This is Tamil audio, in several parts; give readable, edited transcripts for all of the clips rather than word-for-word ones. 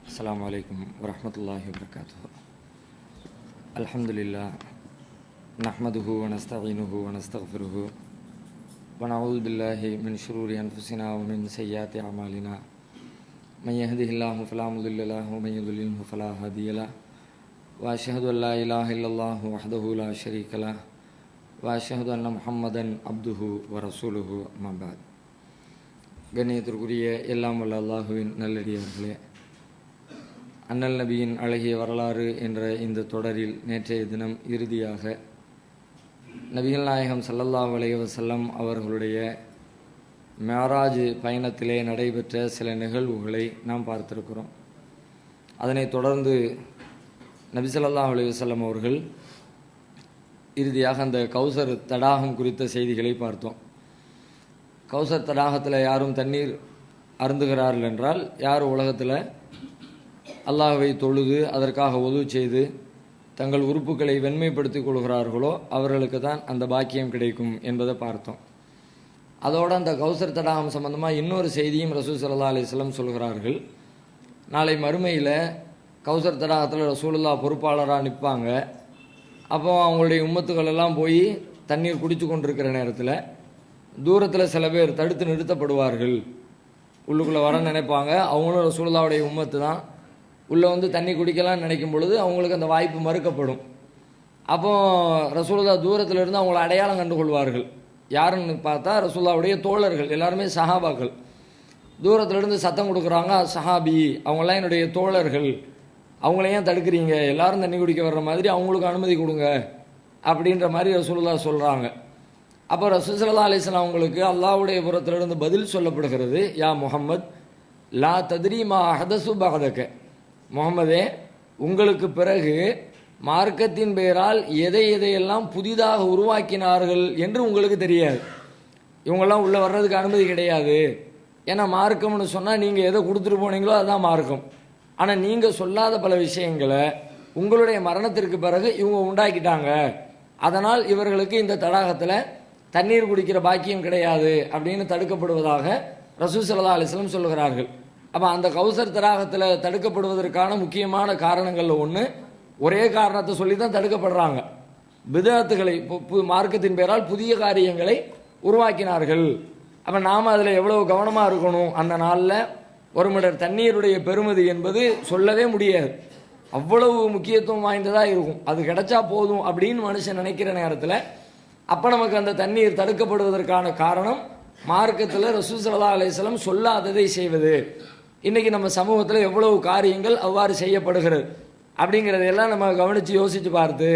السلام عليكم ورحمة الله وبركاته. الحمد لله نحمده ونستعينه ونستغفره ونعوذ بالله من شرور أنفسنا ومن سيئات أعمالنا من يهده الله فلا مضل له ومن يضلله فلا هادي له وأشهد أن لا إله إلا الله وحده لا شريك له وأشهد أن محمدا عبده ورسوله أما بعد. கண்ணியத்திற்குரிய எல்லாம் வல்ல அல்லாஹுவின் நல்லடியார்களே, அண்ணல் நபியின் அழகிய வரலாறு என்ற இந்த தொடரில் நேற்றைய தினம் இறுதியாக நபிகள் நாயகம் ஸல்லல்லாஹு அலைஹி வஸல்லம் அவர்களுடைய மிஅராஜ் பயணத்திலே நடைபெற்ற சில நிகழ்வுகளை நாம் பார்த்திருக்கிறோம். அதனைத் தொடர்ந்து நபி ஸல்லல்லாஹு அலைஹி வஸல்லம் அவர்கள் இறுதியாக அந்த கௌசர் தடாகம் குறித்த செய்திகளை பார்த்தோம். கௌசர் தடாகத்தில் யாரும் தண்ணீர் அருந்துகிறார்கள் என்றால், யார் உலகத்தில் அல்லாஹ்வை தொழுது அதற்காக உது செய்து தங்கள் உறுப்புகளை வெண்மைப்படுத்திக் கொள்கிறார்களோ அவர்களுக்கு தான் அந்த பாக்கியம் கிடைக்கும் என்பதை பார்த்தோம். அதோடு அந்த கௌசர் தடாகம் சம்பந்தமாக இன்னொரு செய்தியும் ரசூல் ஸல்லல்லாஹு அலைஹி வஸல்லம் சொல்கிறார்கள். நாளை மறுமையில் கௌசர் தடாகத்தில் ரசூலுல்லாஹ் பொறுப்பாளராக நிற்பாங்க. அப்போ அவங்களுடைய உம்மத்துக்கள் எல்லாம் போய் தண்ணீர் குடித்து கொண்டிருக்கிற நேரத்தில் தூரத்தில் சில பேர் தடுத்து நிறுத்தப்படுவார்கள். உள்ளுக்குள்ளே வர நினைப்பாங்க, அவங்களும் ரசூலுல்லாஹ்வுடைய உம்மத்து தான். உள்ளே வந்து தண்ணி குடிக்கலாம்னு நினைக்கும் பொழுது அவங்களுக்கு அந்த வாய்ப்பு மறுக்கப்படும். அப்போ ரசூலுல்லாஹ் தூரத்தில் இருந்து அவங்கள அடையாளம் கண்டுகொள்வார்கள். யாருன்னு பார்த்தா ரசூலுல்லாஹ்வுடைய தோழர்கள், எல்லாருமே சஹாபாக்கள். தூரத்திலிருந்து சத்தம் கொடுக்குறாங்க, சஹாபி, அவங்களாம் என்னுடைய தோழர்கள், அவங்கள ஏன் தடுக்கிறீங்க, எல்லாரும் தண்ணி குடிக்க வர்ற மாதிரி அவங்களுக்கு அனுமதி கொடுங்க அப்படின்ற மாதிரி ரசூலுல்லாஹ் சொல்கிறாங்க. அப்போ ரசூல் ஸல்லல்லாஹு அலைஹி வஸல்லம் அவங்களுக்கு அல்லாஹ்வுடைய புறத்திலிருந்து பதில் சொல்லப்படுகிறது, யா முஹம்மத் லா தத்ரி மா அஹதசு பஅதக, முகமதே உங்களுக்கு பிறகு மார்க்கத்தின் பெயரால் எதையெல்லாம் புதிதாக உருவாக்கினார்கள் என்று உங்களுக்கு தெரியாது. இவங்கெல்லாம் உள்ளே வர்றதுக்கு அனுமதி கிடையாது. ஏன்னா மார்க்கம்னு சொன்னால் நீங்கள் எதை கொடுத்துட்டு போனீங்களோ அதுதான் மார்க்கம். ஆனால் நீங்கள் சொல்லாத பல விஷயங்களை உங்களுடைய மரணத்திற்கு பிறகு இவங்க உண்டாக்கிட்டாங்க. அதனால் இவர்களுக்கு இந்த தடாகத்தில் தண்ணீர் குடிக்கிற பாக்கியம் கிடையாது அப்படின்னு தடுக்கப்படுவதாக ரசூல் ஸல்லல்லாஹு அலைஹி வஸல்லம் சொல்கிறார்கள். அப்போ அந்த கௌசர் தடாகத்தில் தடுக்கப்படுவதற்கான முக்கியமான காரணங்களில் ஒன்று, ஒரே காரணத்தை சொல்லி தான் தடுக்கப்படுறாங்க. பிதஅத்துகளை, மார்க்கத்தின் பெயரால் புதிய காரியங்களை உருவாக்கினார்கள். அப்போ நாம் அதில் எவ்வளவு கவனமாக இருக்கணும். அந்த நாளில் ஒரு மடர் தண்ணீருடைய பெருமதி என்பது சொல்லவே முடியாது. அவ்வளவு முக்கியத்துவம் வாய்ந்ததாக இருக்கும். அது கிடைச்சா போதும் அப்படின்னு மனுஷன் நினைக்கிற நேரத்தில் அப்போ நமக்கு அந்த தண்ணீர் தடுக்கப்படுவதற்கான காரணம் மார்க்கத்தில் ரசூல் ஸல்லல்லாஹு அலைஹி வஸல்லம் சொல்லாததை செய்வது. இன்றைக்கி நம்ம சமூகத்தில் எவ்வளவு காரியங்கள் அவ்வாறு செய்யப்படுகிறது அப்படிங்கிறதையெல்லாம் நம்ம கவனித்து யோசித்து பார்த்து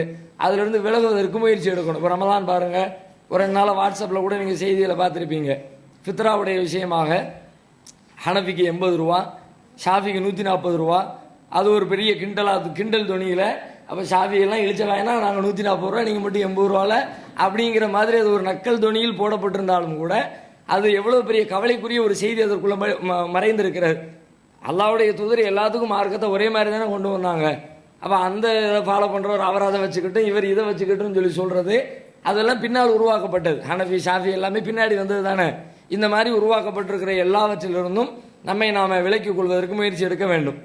அதிலிருந்து விலகுவதற்கு முயற்சி எடுக்கணும். இப்போ ரமலான் பாருங்கள், ஒரு 2 நாள் வாட்ஸ்அப்பில் கூட நீங்கள் செய்திகளை பார்த்துருப்பீங்க. ஃபித்ராவுடைய விஷயமாக ஹனஃபிக்கு 80 ரூபா, ஷாஃபிக்கு 140 ரூபா. அது ஒரு பெரிய கிண்டல் துணியில். அப்போ ஷாஃபியெல்லாம் இழிச்ச வாயினா நாங்கள் 140 ரூபா, நீங்கள் மட்டும் 80 ரூபாவில் அப்படிங்கிற மாதிரி அது ஒரு நக்கல் துணியில் போடப்பட்டிருந்தாலும் கூட அது எவ்வளோ பெரிய கவலைக்குரிய ஒரு செய்தி அதற்குள்ளே மறைந்திருக்கிறது. அல்லாஹ்வுடைய தூதர் எல்லாத்துக்கும் மார்க்கத்தை ஒரே மாதிரி தானே கொண்டு வந்தாங்க. அப்போ அந்த இதை ஃபாலோ பண்ணுறவர் அவர் அதை வச்சுக்கிட்டும் இவர் இதை வச்சுக்கிட்டும் சொல்லி சொல்கிறது அதெல்லாம் பின்னால் உருவாக்கப்பட்டது. ஹனஃபி ஷாஃபி எல்லாமே பின்னாடி வந்தது தானே. இந்த மாதிரி உருவாக்கப்பட்டிருக்கிற எல்லாவற்றிலிருந்தும் நாம் விலக்கிக் கொள்வதற்கு முயற்சி எடுக்க வேண்டும்.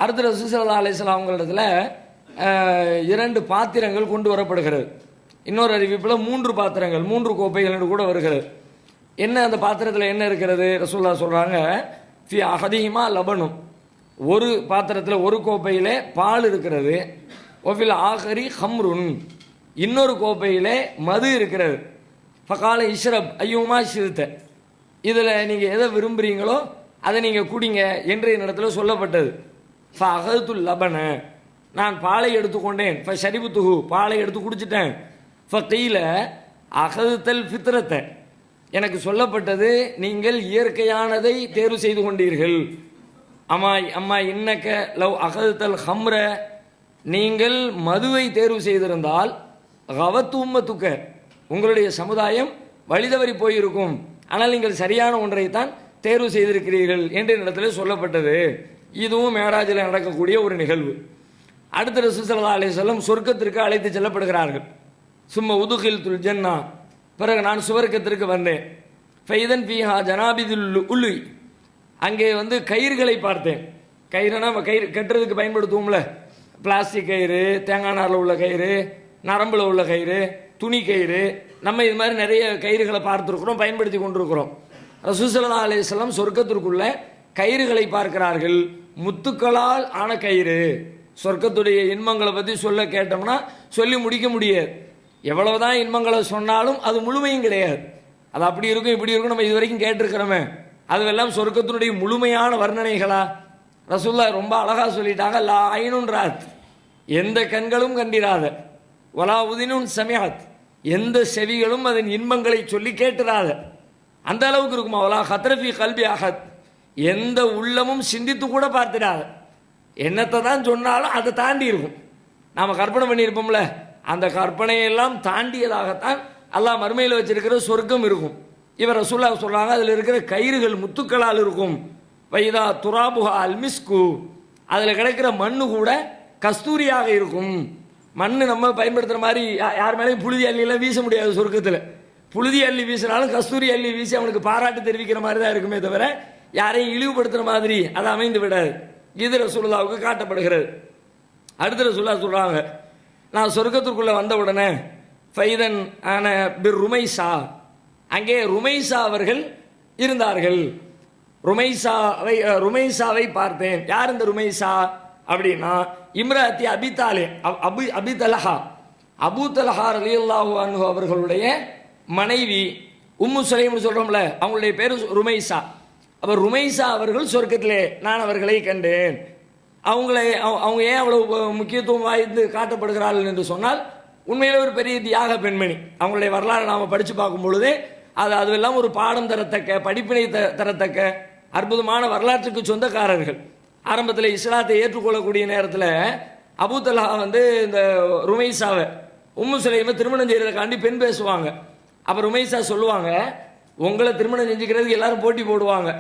அடுத்த ரசூல் ஸல்லல்லாஹு அலைஹி வஸல்லம் அவங்களிடத்தில் 2 பாத்திரங்கள் கொண்டு வரப்படுகிறது. இன்னொரு அறிவிப்பில் 3 பாத்திரங்கள், 3 கோப்பைகள் என்று கூட வருகிறது. என்ன அந்த பாத்திரத்தில் என்ன இருக்கிறது? ரசூலுல்லாஹ் சொல்கிறாங்க, ஃபி அஹதிஹிமா லபனும், ஒரு பாத்திரத்தில் ஒரு கோப்பையிலே பால் இருக்கிறது. ஒஃபில் ஆஹரி ஹம்ருன், இன்னொரு கோப்பையிலே மது இருக்கிறது. ஃபகால இஷ்ரப் ஐயுமா ஷிர்த, இதில் நீங்கள் எதை விரும்புகிறீங்களோ அதை நீங்கள் குடிங்க என்று என்னிடத்தில் சொல்லப்பட்டது. ஃப அஹதுல் லபன, நான் பாலை எடுத்துக்கொண்டேன். ஃப ஷரிபுத்துஹு, பாலை எடுத்து குடிச்சிட்டேன். ஃப கீல அஹதுத்தல் ஃபித்ரத்தை, எனக்கு சொல்லப்பட்டது நீங்கள் இயற்கையானதை தேர்வு செய்து கொண்டீர்கள். அம்மா இன்னக்க லவ் அஹதுத்தல் ஹம்ர, நீங்கள் மதுவை தேர்வு செய்திருந்தால் கவத்து உம்மத்துக்க, உங்களுடைய சமுதாயம் வழிதவறி போயிருக்கும். ஆனால் நீங்கள் சரியான ஒன்றைத்தான் தேர்வு செய்திருக்கிறீர்கள் என்று இடத்துல சொல்லப்பட்டது. இதுவும் மேராஜில் நடக்கக்கூடிய ஒரு நிகழ்வு. அடுத்த ரசூல் ஸல்லல்லாஹு அலைஹி வஸல்லம் சொர்க்கத்திற்கு அழைத்து செல்லப்படுகிறார்கள். சும்ம உதுகில்துல் ஜன்னா, பிறகு நான் சுவர்க்கத்திற்கு வந்தேன். ஃபைதன் ஃபீஹா ஜனாபிதுல் உலுய், அங்கே கயிறுகளை பார்த்தேன். கயிறுனா கயிறு கட்டுறதுக்கு பயன்படுத்துவோம்ல, பிளாஸ்டிக் கயிறு, தேங்காய் நாரில் உள்ள கயிறு, நரம்பில் உள்ள கயிறு, துணி கயிறு, நம்ம இது மாதிரி நிறைய கயிறுகளை பார்த்துருக்குறோம், பயன்படுத்தி கொண்டிருக்கிறோம். ரசூல் ஸல்லல்லாஹு அலைஹி வஸல்லம் சொர்க்கத்திற்குள்ள கயிறுகளை பார்க்கிறார்கள். முத்துக்களால் ஆன கயிறு. சொர்க்கத்துடைய இன்பங்களை பற்றி சொல்ல கேட்டோம்னா சொல்லி முடிக்க முடியாது. எவ்வளவுதான் இன்பங்களை சொன்னாலும் அது முழுமையும் கிடையாது. அது அப்படி இருக்கும் இப்படி இருக்கும் நம்ம இது வரைக்கும் கேட்டிருக்கிறோமே, அதுவெல்லாம் சொர்க்கத்தினுடைய முழுமையான வர்ணனைகளா? ரசூலுல்லாஹ் ரொம்ப அழகா சொல்லிட்டாங்க, லா ஐனுன் ராத், எந்த கண்களும் கண்டிராத, வலா உதினுன் சமியாத், எந்த செவிகளும் அதன் இன்பங்களை சொல்லி கேட்டுறாத, அந்த அளவுக்கு இருக்குமா. வலா ஹத்ரஃபி கல்பி அஹத், எந்த உள்ளமும் சிந்தித்து கூட பார்த்துடாத. என்னத்தை தான் சொன்னாலும் அதை தாண்டி இருக்கும். நாம் கற்பனை பண்ணியிருப்போம்ல, அந்த கற்பனையெல்லாம் தாண்டியதாகத்தான் அல்லாஹ் மறுமையில் வச்சிருக்கிற சொர்க்கம் இருக்கும். இவர் ரசூலுல்லாஹ் சொல்றாங்க, அதில் இருக்கிற கயிறுகள் முத்துக்களால் இருக்கும். வைதா துராபுஹா அல் மிஸ்கு, அதில் கிடைக்கிற மண்ணு கூட கஸ்தூரியாக இருக்கும். மண் நம்ம பயன்படுத்துகிற மாதிரி யார் மேலேயும் புழுதி அள்ளியெல்லாம் வீச முடியாது சொர்க்கத்தில். புழுதி அள்ளி வீசினாலும் கஸ்தூரி அள்ளி வீசி அவனுக்கு பாராட்டு தெரிவிக்கிற மாதிரி தான் இருக்குமே தவிர யாரையும் இழிவுபடுத்துகிற மாதிரி அது அமைந்து விடாது. இது ரசூலுல்லாஹ்வுக்கு காட்டப்படுகிறது. அடுத்த ரசூலுல்லாஹ் சொல்கிறாங்க, நான் சொர்க்கத்திற்குள்ளே வந்த உடனே ஃபைதன் ஆன பிர் ருமைசா, அங்கே ருமைசா அவர்கள் இருந்தார்கள். ருமைசாவை பார்த்தேன். யார் இந்த ருமைசா அப்படின்னா, இம்ராத்தி அபிதாலே அபிதலஹா, அபூ தலஹா ரலியல்லாஹு அன்ஹு அவர்களுடைய மனைவி. உம்மு சுலைம்னு சொல்றோம்ல, அவங்களுடைய பேர் ருமைசா. அப்ப ருமைசா அவர்கள் சொர்க்கத்திலே நான் அவர்களை கண்டேன். அவங்க ஏன் அவ்வளவு முக்கியத்துவம் வாய்ந்து காட்டப்படுகிறார்கள் என்று சொன்னால், உண்மையிலே ஒரு பெரிய தியாக பெண்மணி. அவங்களுடைய வரலாறு நாம் படித்து பார்க்கும் பொழுதே அதுவெல்லாம் ஒரு பாடம் தரத்தக்க, படிப்பினை தரத்தக்க அற்புதமான வரலாற்றுக்கு சொந்தக்காரர்கள். ஆரம்பத்தில் இஸ்லாத்தை ஏற்றுக்கொள்ளக்கூடிய நேரத்தில் அபூ தல்ஹா இந்த ருமைசாவை உம்மு சுலைமை திருமணம் செய்யறதுக்காண்டி பெண் பேசுவாங்க. அப்போ ருமைசா சொல்லுவாங்க, உங்களை திருமணம் செஞ்சுக்கிறதுக்கு எல்லாரும் போட்டி போடுவாங்க,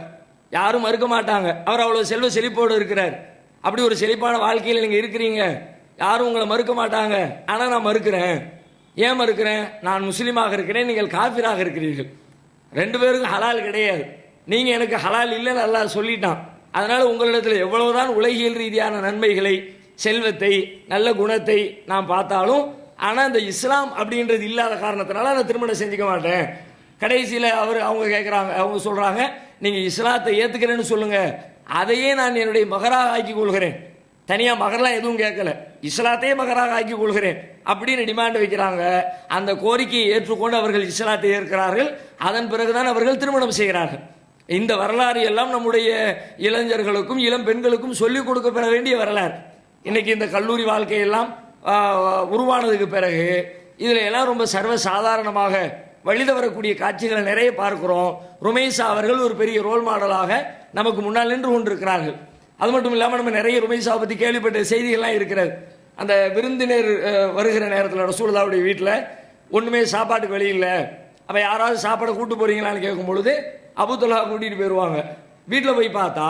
யாரும் மறுக்க மாட்டாங்க. அவர் அவ்வளோ செல்வ செழிப்போடு இருக்கிறார். அப்படி ஒரு செழிப்பான வாழ்க்கையில் நீங்கள் இருக்கிறீங்க, யாரும் உங்களை மறுக்க மாட்டாங்க. ஆனால் நான் மறுக்கிறேன். ஏன் மறுக்கிறேன்? நான் முஸ்லீமாக இருக்கிறேன், நீங்கள் காஃபிராக இருக்கிறீர்கள். ரெண்டு பேருக்கும் ஹலால் கிடையாது. நீங்கள் எனக்கு ஹலால் இல்லைன்னு அல்லாஹ் சொல்லிட்டான். அதனால் உங்களிடத்தில் எவ்வளவுதான் உலகியல் ரீதியான நன்மைகளை, செல்வத்தை, நல்ல குணத்தை நான் பார்த்தாலும், ஆனால் இந்த இஸ்லாம் அப்படின்றது இல்லாத காரணத்தினால நான் திருமணம் செஞ்சுக்க மாட்டேன். கடைசியில் அவங்க கேட்குறாங்க, அவங்க சொல்கிறாங்க, நீங்கள் இஸ்லாத்தை ஏற்றுக்கிறேன்னு சொல்லுங்கள், அதையே நான் என்னுடைய மகராக ஆக்கி கொள்கிறேன். தனியாக மகரெலாம் எதுவும் கேட்கல, இஸ்லாத்தையே மகராக ஆக்கி கொள்கிறேன் அப்படின்னு டிமாண்ட் வைக்கிறாங்க. அந்த கோரிக்கையை ஏற்றுக்கொண்டு அவர்கள் இஸ்லாத்தை ஏற்கிறார்கள். அதன் பிறகுதான் அவர்கள் திருமணம் செய்கிறார்கள். இந்த வரலாறு எல்லாம் நம்முடைய இளைஞர்களுக்கும் இளம் பெண்களுக்கும் சொல்லிக் கொடுக்கப்பட வேண்டிய வரலாறு. இன்னைக்கு இந்த கல்லூரி வாழ்க்கையெல்லாம் உருவானதுக்கு பிறகு இதில் எல்லாம் ரொம்ப சர்வ சாதாரணமாக வழித வரக்கூடிய காட்சிகளை நிறைய பார்க்கிறோம். ருமைசா அவர்கள் ஒரு பெரிய ரோல் மாடலாக நமக்கு முன்னால் நின்று கொண்டிருக்கிறார்கள். அது மட்டும் இல்லாமல் நம்ம நிறைய ருமைசா பற்றி கேள்விப்பட்ட செய்திகள்லாம் இருக்கிறது. அந்த விருந்தினர் வருகிற நேரத்தில் ரசூலுல்லாஹ்வுடைய வீட்டில் ஒன்றுமே சாப்பாட்டுக்கு வழி இல்லை. அப்போ யாராவது சாப்பாடை கூட்டு போகிறீங்களான்னு கேட்கும் பொழுது அபூ தல்ஹா கூட்டிகிட்டு போயிடுவாங்க. வீட்டில் போய் பார்த்தா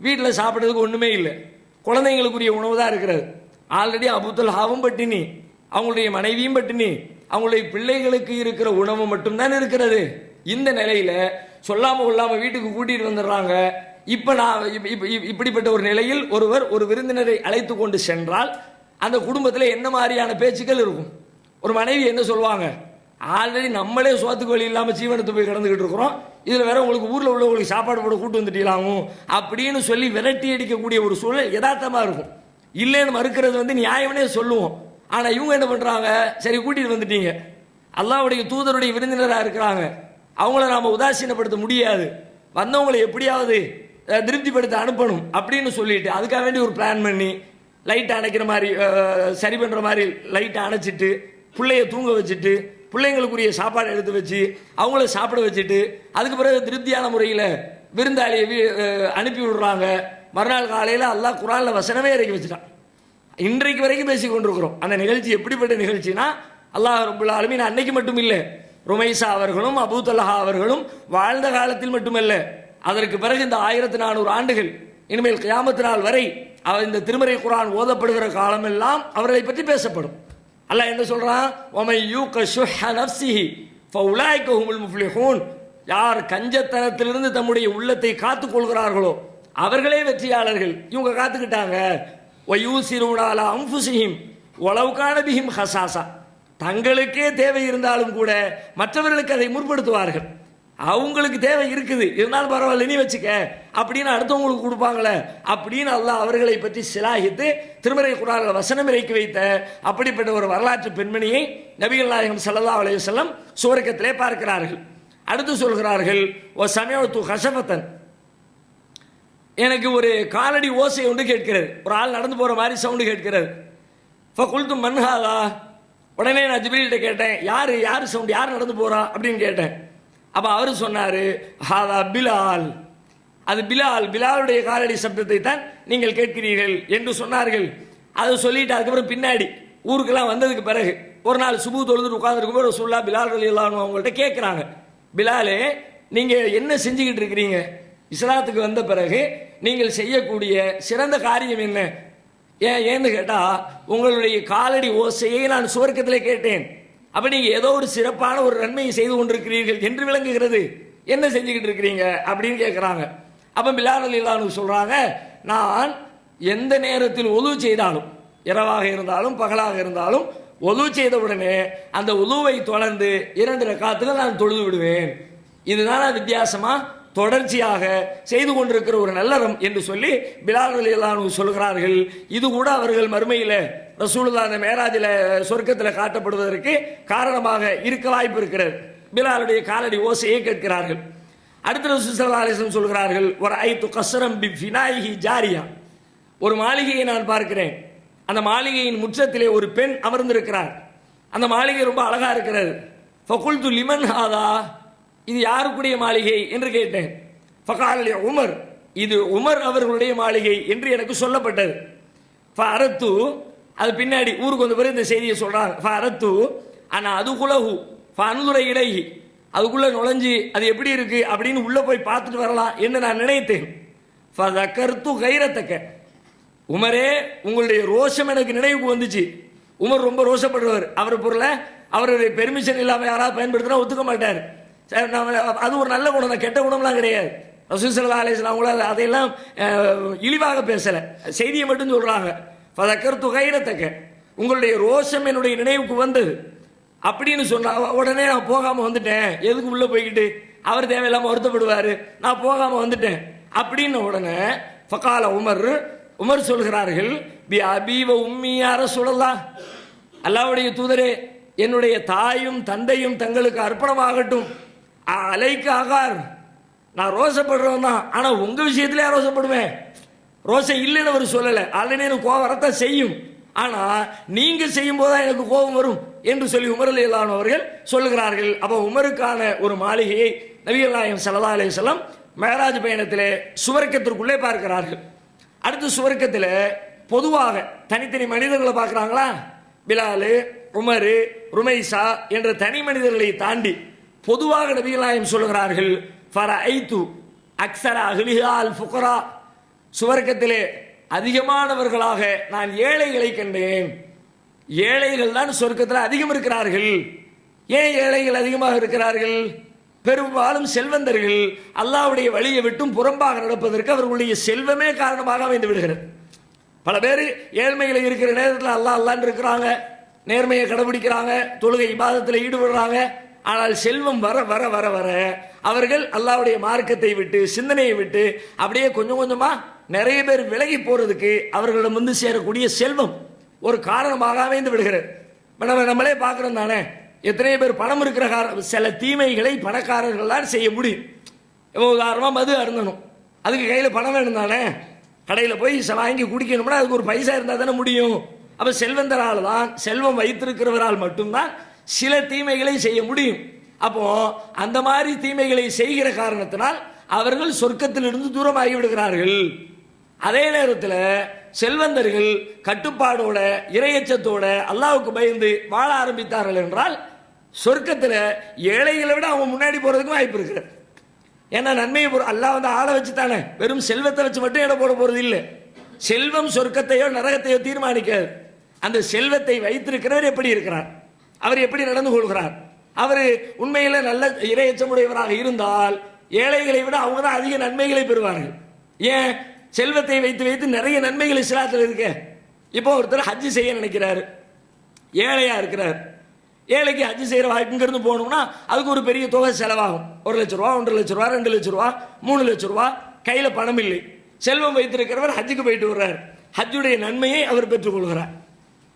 வீட்டில் சாப்பிட்றதுக்கு ஒன்றுமே இல்லை, குழந்தைங்களுக்குரிய உணவு தான் இருக்கிறது. ஆல்ரெடி அபூ தல்ஹாவும் பட்டினி, அவங்களுடைய மனைவியும் பட்டினி, அவங்களுடைய பிள்ளைகளுக்கு இருக்கிற உணவு மட்டும்தான் இருக்கிறது. இந்த நிலையில் சொல்லாமல் கொள்ளாமல் வீட்டுக்கு கூட்டிகிட்டு வந்துடுறாங்க. இப்போ நான் இப்படிப்பட்ட ஒரு நிலையில் ஒருவர் ஒரு விருந்தினரை அழைத்து கொண்டு சென்றால் அந்த குடும்பத்தில் என்ன மாதிரியான பேச்சுக்கள் இருக்கும்? ஒரு மனைவி என்ன சொல்லுவாங்க? ஆல்ரெடி நம்மளே சோத்துக்கு வழி இல்லாமல் ஜீவனத்தை போய் கிடந்துக்கிட்டு இருக்கிறோம், இதில் வேற உங்களுக்கு ஊரில் உள்ளவங்களுக்கு சாப்பாடு போட கூட்டு வந்துட்டீங்களாகும் அப்படின்னு சொல்லி விரட்டி அடிக்கக்கூடிய ஒரு சூழல் யதார்த்தமாக இருக்கும். இல்லைன்னு மறுக்கிறது நியாயம்னே சொல்லுவோம். ஆனால் இவங்க என்ன பண்ணுறாங்க? சரி கூட்டிகிட்டு வந்துட்டீங்க, அல்லாஹ்வுடைய தூதருடைய விருந்தினராக இருக்கிறாங்க, அவங்கள நாம் உதாசீனப்படுத்த முடியாது, வந்தவங்களை எப்படியாவது திருப்திப்படுத்த அனுப்பணும் அப்படின்னு சொல்லிட்டு அதுக்காக வேண்டி ஒரு பிளான் பண்ணி லைட்டை அணைக்கிற மாதிரி, சரி பண்ணுற மாதிரி லைட்டை அணைச்சிட்டு பிள்ளைய தூங்க வச்சுட்டு பிள்ளைங்களுக்குரிய சாப்பாடு எடுத்து வச்சு அவங்கள சாப்பிட வச்சுட்டு அதுக்கு பிறகு திருப்தியான முறையில் விருந்தாளியை அனுப்பி விடுறாங்க. மறுநாள் காலையில் அல்லாஹ் குர்ஆனில் வசனமே இறக்கி வச்சுட்டான். இன்றைக்கு வரைக்கும் பேசி கொண்டிருக்கிறோம். அந்த நிகழ்ச்சி எப்படிப்பட்ட நிகழ்ச்சினா, அல்லாஹ் ரப்புல் ஆலமீன் அன்னைக்கு மட்டும் இல்லை, ருமைசா அவர்களும் அபூ தல்ஹா அவர்களும் வாழ்ந்த காலத்தில் மட்டுமல்ல, அதற்கு பிறகு இந்த 1400 ஆண்டுகள் இனிமேல் கியாமத் நாள் வரை இந்த திருமறை குர்ஆன் ஓதப்படுகிற காலமெல்லாம் அவர்களை பற்றி பேசப்படும். அல்லாஹ் என்ன சொல்றான்? வமை யூக ஷுஹ நஃப்ஸிஹி ஃபஉலைக ஹுமுல் முஃப்லிஹூன், யார் கஞ்சத்தனத்திலிருந்து தம்முடைய உள்ளத்தை காத்துக் கொள்கிறார்களோ அவர்களே வெற்றியாளர்கள். இவங்க காத்துக்கிட்டாங்க. வயூசிரூனால அம்புசிஹிம் உளவுக்கான பிஹிம் ஹசாசா, தங்களுக்கே தேவை இருந்தாலும் கூட மற்றவர்களுக்கு அதை முற்படுத்துவார்கள். அவங்களுக்கு தேவை இருக்குது, இருந்தாலும் பரவாயில்ல நீ வச்சுக்க அப்படின்னு அடுத்தவங்களுக்கு கொடுப்பாங்களே அப்படின்னு அல்லாஹ் அவர்களை பற்றி சிலாகித்து திருமறை குர்ஆனில் வசனம் இறக்கி வைத்த அப்படிப்பட்ட ஒரு வரலாற்று பெண்மணியை நபிகள் நாயகம் ஸல்லல்லாஹு அலைஹி வஸல்லம் சுவர்க்கத்திலே பார்க்கிறார்கள். அடுத்து சொல்கிறார்கள், ஓ சமயத்து ஹஷபத்தன், எனக்கு ஒரு காலடி ஓசை ஒன்று கேட்கிறது, ஒரு ஆள் நடந்து போற மாதிரி சவுண்டு கேட்கிறது. ஃபகுல்து மன்ஹாதா, உடனே நான் ஜிப்ரீல்கிட்ட கேட்டேன், யாரு சவுண்ட், யார் நடந்து போறா அப்படின்னு கேட்டேன். அப்ப அவரு சொன்னாரு, ஹாதா பிலால், அது பிலாலுடைய காலடி சப்தத்தை தான் நீங்கள் கேட்கிறீர்கள் என்று சொன்னார்கள். அதை சொல்லிட்டு அதுக்கப்புறம் பின்னாடி ஊருக்கெல்லாம் வந்ததுக்கு பிறகு ஒரு நாள் சுபு தொழுது உட்கார்ந்துருக்கும் போது ரசூலுல்லாஹ் பிலால் ரலியல்லாஹு அன்ஹு அவங்கள்ட்ட கேட்கிறாங்க, பிலாலே நீங்க என்ன செஞ்சுக்கிட்டு இருக்கிறீங்க, இஸ்லாத்துக்கு வந்த பிறகு நீங்கள் செய்யக்கூடிய சிறந்த காரியம் என்ன? ஏன்னு கேட்டா, உங்களுடைய காலடி ஓசையை நான் சுவர்க்கத்திலே கேட்டேன், அப்ப நீங்க ஏதோ ஒரு சிறப்பான ஒரு நன்மையை செய்து கொண்டிருக்கிறீர்கள் என்று விளங்குகிறது, என்ன செஞ்சுக்கிட்டு இருக்கிறீங்க அப்படின்னு கேட்கிறாங்க. அப்ப பிலால் ரலியல்லாஹு அன்ஹு சொல்றாங்க, நான் எந்த நேரத்தில் ஒது செய்தாலும், இரவாக இருந்தாலும் பகலாக இருந்தாலும், ஒது செய்த உடனே அந்த ஒதுவை தொடர்ந்து 2 ரக்காத்துகள் நான் தொழுது விடுவேன். இதுதான் வித்தியாசமா தொடர்ச்சியாக செய்து கொண்டிருக்கிற ஒரு நல்லறம் என்று சொல்லி பிலால் ரலியல்லாஹு அன்ஹு சொல்கிறார்கள். இது கூட அவர்கள் மறுமையில் ரசூலுல்லாஹ் அந்த மேராஜில் சொர்க்கத்தில் காட்டப்படுவதற்கு காரணமாக இருக்க வாய்ப்பு இருக்கிறது. பிலாலுடைய காலடி ஓசையை கேட்கிறார்கள். அடுத்த ரசூல் ஸல்லல்லாஹு அலைஹி வஸல்லம் சொல்கிறார்கள், ஒரு ஐத்து கஸ்ரம் பி ஃபினாயிஹி ஜாரியா, ஒரு மாளிகையை நான் பார்க்கிறேன், அந்த மாளிகையின் முற்றத்திலே ஒரு பெண் அமர்ந்திருக்கிறார், அந்த மாளிகை ரொம்ப அழகா இருக்கிறது. ஃபகுல்து லிமன் ஹாதா, இது யாருக்குடைய மாளிகை என்று கேட்டேன். ஃபகால உமர், இது உமர் அவர்களுடைய மாளிகை என்று எனக்கு சொல்லப்பட்டது. ஃபஅரத்து, அது பின்னாடி ஊருக்கு வந்த பிறகு இந்த செய்தியை சொல்றாங்க. ஃபஅரத்து ஆனா அதுகுலஹு ஃபஅன்துர இலைஹி, அதுக்குள்ள நுழைஞ்சு அது எப்படி இருக்கு அப்படின்னு உள்ள போய் பார்த்துட்டு வரலாம் என்று நான் நினைத்தேன். ஃபதகர்து கைரத்தக்க, உமரே உங்களுடைய ரோஷம் எனக்கு நினைவுக்கு வந்துச்சு. உமர் ரொம்ப ரோஷப்படுறவர், அவர் பொருளை அவருடைய பெர்மிஷன் இல்லாமல் யாராவது பயன்படுத்தினா ஒத்துக்க மாட்டார். அது ஒரு நல்ல குணம் தான், கெட்ட குணம்லாம் கிடையாது. ரசூல் ஸல்லல்லாஹு அலைஹி வஸல்லம் அவங்கள அதையெல்லாம் இழிவாக பேசலை, செய்தியை மட்டும் சொல்றாங்க. ஃபதகர்து கைரத்தக்க, உங்களுடைய ரோஷம் என்னுடைய நினைவுக்கு வந்தது அப்படின்னு சொன்னா உடனே நான் போகாம வந்துட்டேன். எதுக்கு உள்ள போய்கிட்டு, அவர் தேவையில்லாம வருத்தப்படுவாரு, நான் போகாம வந்துட்டேன் அப்படின்னு உடனே ஃபகால உமர் சொல்கிறார்கள், பி அபீவ உம்மி யா ரசூலல்லாஹ், அல்லாஹ்வுடைய தூதரே, என்னுடைய தாயும் தந்தையும் தங்களுக்கு அர்ப்பணமாகட்டும். அலைக்கு ஆகார், நான் ரோசப்படுறவன் தான், ஆனா உங்க விஷயத்திலே ரோசப்படுவேன். ரோசை இல்லைன்னு அவர் சொல்லலை, ஆல்ரெடி எனக்கு கோபம் வரத்தான் செய்யும், ஆனா நீங்க செய்யும் போதுதான் எனக்கு கோபம் வரும் என்று சொல்லி உமர் ரலியல்லாஹு அன்ஹு அவர்கள் சொல்லுகிறார்கள். அப்ப உமருக்கான ஒரு மாளிகையை நபிகள் நாயகம் ஸல்லல்லாஹு அலைஹி வஸல்லம் மேராஜ் பயணத்திலே சுவர்க்கத்திற்குள்ளே பார்க்கிறார்கள். அடுத்து சுவர்க்கத்தில் பொதுவாக தனித்தனி மனிதர்களை பார்க்குறாங்களா, பிலாலு, உமரு, ருமைசா என்ற தனி மனிதர்களை தாண்டி பொதுவாக நபிகள் நாயகம் சொல்லுகிறார்கள், ஃபரஐது அக்ஸர அஹ்லிஹா அல் ஃபுகரா, சுவர்க்கத்திலே அதிகமானவர்களாக நான் ஏழைகளை கண்டேன். ஏழைகள் தான் சொர்க்கத்தில் அதிகம் இருக்கிறார்கள். ஏன் ஏழைகள் அதிகமாக இருக்கிறார்கள்? பெரும்பாலும் செல்வந்தர்கள் அல்லாஹ்வுடைய வழியை விட்டும் புறம்பாக நடப்பதற்கு அவர்களுடைய செல்வமே காரணமாக அமைந்து விடுகிறது. பல பேர் ஏழ்மையில் இருக்கிற நேரத்தில் அல்லாஹ் அல்லான்னு இருக்கிறாங்க, நேர்மையை கடைபிடிக்கிறாங்க, தொழுகை இபாதத்தில் ஈடுபடுறாங்க. ஆனால் செல்வம் வர வர வர வர அவர்கள் அல்லாஹ்வுடைய மார்க்கத்தை விட்டு சிந்தனையை விட்டு அப்படியே கொஞ்சம் கொஞ்சமா நிறைய பேர் விலகி போறதுக்கு அவர்களிடம் வந்து சேரக்கூடிய செல்வம் ஒரு காரணமாக அமைந்து விடுகிறது. நம்மளே பார்க்கிறோம் தானே, எத்தனையோ பேர் பணம் இருக்கிற சில தீமைகளை பணக்காரர்கள் தான் செய்ய முடியும். உதாரணமா மது அருந்தணும், அதுக்கு கையில் பணம் வேணும் தானே, கடையில் போய் வாங்கி குடிக்கணும்னா அதுக்கு ஒரு பைசா இருந்தால் தானே முடியும். அப்ப செல்வந்தரால் தான், செல்வம் வைத்திருக்கிறவரால் மட்டும்தான் சில தீமைகளை செய்ய முடியும். அப்போ அந்த மாதிரி தீமைகளை செய்கிற காரணத்தினால் அவர்கள் சொர்க்கத்திலிருந்து தூரமாகி விடுகிறார்கள். அதே நேரத்தில் செல்வந்தர்கள் கட்டுப்பாடோட இறையச்சத்தோட அல்லாஹ்வுக்கு பயந்து வாழ ஆரம்பித்தார்கள் என்றால் சொர்க்கத்தில் ஏழைகளை விட அவங்க முன்னாடி போறதுக்கு வாய்ப்பு இருக்கிறது. ஏன்னா நன்மையை அல்லாஹ் வந்து ஆளை வச்சு தானே, வெறும் செல்வத்தை வச்சு மட்டும் இடம் போட போறது இல்லை. செல்வம் சொர்க்கத்தையோ நரகத்தையோ தீர்மானிக்காது. அந்த செல்வத்தை வைத்திருக்கிறவர் எப்படி இருக்கிறார், அவர் எப்படி நடந்து கொள்கிறார், அவர் உண்மையில நல்ல இறையச்சமுடையவராக இருந்தால் ஏழைகளை விட அவங்க தான் அதிக நன்மைகளை பெறுவார்கள். ஏன்? செல்வத்தை வைத்து வைத்து நிறைய நன்மைகள் இஸ்லாத்தில் இருக்கு. இப்போ ஒருத்தர் ஹஜ்ஜு செய்ய நினைக்கிறாரு, ஏழையா இருக்கிறார். ஏழைக்கு ஹஜ்ஜு செய்கிற வாய்ப்புங்கிறது போகணும்னா அதுக்கு ஒரு பெரிய தொகை செலவாகும். 1 லட்ச ரூபா, 1.5 லட்ச ரூபா, 2 லட்ச ரூபா, 3 லட்ச ரூபா. கையில் பணம் இல்லை. செல்வம் வைத்திருக்கிறவர் ஹஜ்ஜுக்கு போயிட்டு வர்றார். ஹஜ்ஜுடைய நன்மையை அவர் பெற்றுக்கொள்கிறார்.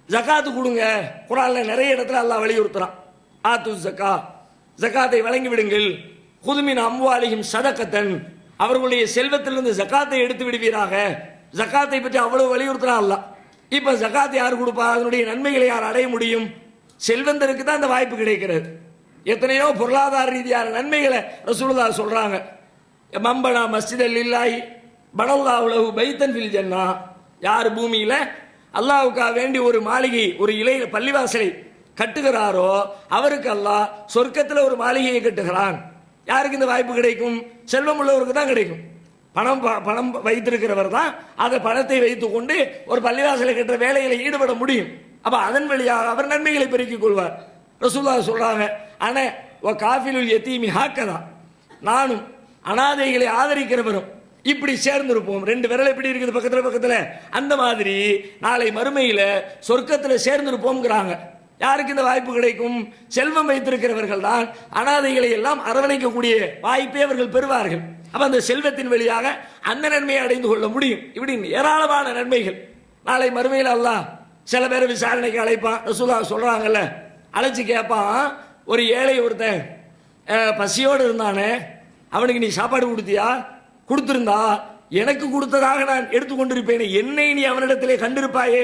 ஜகாத்து கொடுங்க, குர்ஆன்ல நிறைய இடத்துல அல்லாஹ் வலியுறுத்துறான். ஆத்து ஜக்கா, ஜகாத்தை வழங்கி விடுங்கள். குதுமின் அம்வாலிஹிம் சதகத்தன், அவர்களுடைய செல்வத்திலிருந்து ஜகாத்தை எடுத்து விடுவீராக. ஜகாத்தை பற்றி அவ்வளவு வலியுறுத்துறான் அல்லாஹ். இப்ப ஜகாத் யார் கொடுப்பா? அதனுடைய நன்மைகளை யார் அடைய முடியும்? செல்வந்தருக்கு தான் அந்த வாய்ப்பு கிடைக்கிறது. எத்தனையோ பொருளாதார ரீதியான நன்மைகளை ரசூலுல்லாஹ் சொல்றாங்க. மம்பனா மஸ்ஜிதல் லில்லாஹி பனல்லாஹு லஹு பைத்தன் ஃபில் ஜன்னா, யார் பூமியில அல்லாஹ்வுக்காக வேண்டி ஒரு மாளிகை, ஒரு இலை பள்ளிவாசலை கட்டுகிறாரோ அவருக்கு அல்லாஹ் சொர்க்கத்தில் ஒரு மாளிகையை கட்டுகிறான். யாருக்கு இந்த வாய்ப்பு கிடைக்கும்? செல்வம் உள்ளவருக்கு தான் கிடைக்கும். பணம் வைத்திருக்கிறவர் தான் அந்த பணத்தை வைத்துக் கொண்டு ஒரு பள்ளிவாசலை கட்டுற வேலைகளை ஈடுபட முடியும். அப்ப அதன் வழியாக அவர் நன்மைகளை பெருக்கிக் கொள்வார். ரசூலுல்லாஹ் சொல்றாங்க, அன வ காஃபிலுல் யதீமி ஹாக்கதா, நானும் அனாதைகளை ஆதரிக்கிறவரும் இப்படி சேர்ந்திருப்போம். 2 விரல் எப்படி இருக்குது பக்கத்துல பக்கத்துல, அந்த மாதிரி நாளை மறுமையில சொர்க்கத்தில் சேர்ந்திருப்போம்ங்கிறாங்க. யாருக்கு இந்த வாய்ப்பு கிடைக்கும்? செல்வம் வைத்திருக்கிறவர்கள் தான் அனாதைகளை எல்லாம் அரவணைக்கக்கூடிய வாய்ப்பை அவர்கள் பெறுவார்கள். அப்ப அந்த செல்வத்தின் வழியாக அந்த நன்மையை அடைந்து கொள்ள முடியும். இப்படி ஏராளமான நன்மைகள். நாளை மறுமையில் அல்லாஹ் சில பேர் விசாரணைக்கு அழைப்பான். ரசூலுல்லாஹ் சொல்றாங்கல்ல, அழைச்சி கேட்பான், ஒரு ஏழை ஒருத்தன் பசியோடு இருந்தானே, அவனுக்கு நீ சாப்பாடு கொடுத்தியா? கொடுத்திருந்தா எனக்கு கொடுத்ததாக நான் எடுத்துக்கொண்டிருப்பேனே, என்னை நீ அவனிடத்திலே கண்டிருப்பாயே.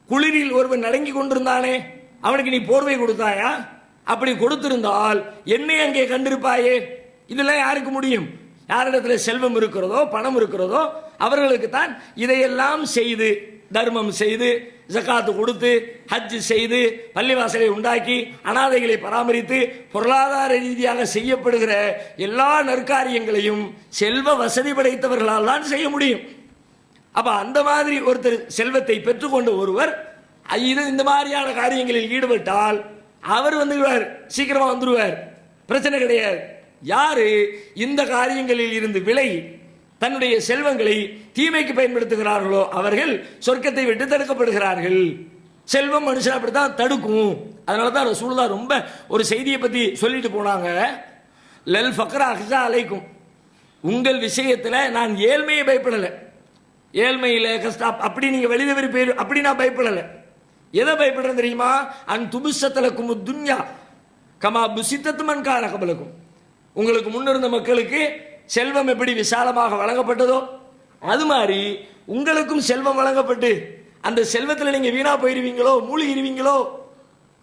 குளிரில் ஒருவன் நடுங்கி கொண்டிருந்தானே, அவனுக்கு நீ போர்வை கொடுத்தாயா? அப்படி கொடுத்திருந்தால் என்னை அங்கே கண்டிருப்பாயே. இதெல்லாம் யாருக்கு முடியும்? யாரிடத்துல செல்வம் இருக்கிறதோ, பணம் இருக்கிறதோ அவர்களுக்கு தான் இதையெல்லாம் செய்து, தர்மம் செய்து, ஜகாத்து கொடுத்து, ஹஜ் செய்து, பள்ளிவாசலை உண்டாக்கி, அனாதைகளை பராமரித்து, பொருளாதார ரீதியாக செய்யப்படுகிற எல்லா நற்காரியங்களையும் செல்வ வசதி படைத்தவர்களால் தான் செய்ய முடியும். அப்ப அந்த மாதிரி ஒருத்தர் செல்வத்தை பெற்றுக்கொண்ட ஒருவர் இந்த மாதிரியான காரியங்களில் ஈடுபட்டால் அவர் வந்துடுவார், சீக்கிரமா வந்துடுவார், பிரச்சனை கிடையாது. யாரு இந்த காரியங்களில் இருந்து விலகி தன்னுடைய செல்வங்களை தீமைக்கு பயன்படுத்துகிறார்களோ அவர்கள் சொர்க்கத்தை விட்டு தடுக்கப்படுகிறார்கள். செல்வம் மனுஷன் அப்படித்தான் தடுக்கும். அதனாலதான் ரசூலுல்லாஹ் ரொம்ப ஒரு செய்தியை பத்தி சொல்லிட்டு போனாங்க. லல் ஃபக்ர அஹ்ஸா அலைக்கும், உங்கள் விஷயத்துல நான் ஏழ்மையை பயப்படல. ஏழ்மையில கஷ்டம் அப்படி நீங்க வெளிதவறி போயிரு அப்படி நான் பயப்படல. எதை பயப்படுறேன் தெரியுமா? அன் துபுசத்தலக்கும் துன்யா கமா புசித்தத்து மன்கான கபலக்கும், உங்களுக்கு முன்னிருந்த மக்களுக்கு செல்வம் எப்படி விசாலமாக வழங்கப்பட்டதோ அது மாதிரி உங்களுக்கும் செல்வம் வழங்கப்பட்டு அந்த செல்வத்தில் நீங்க வீணா போயிருவீங்களோ, மூழ்கிடுவீங்களோ,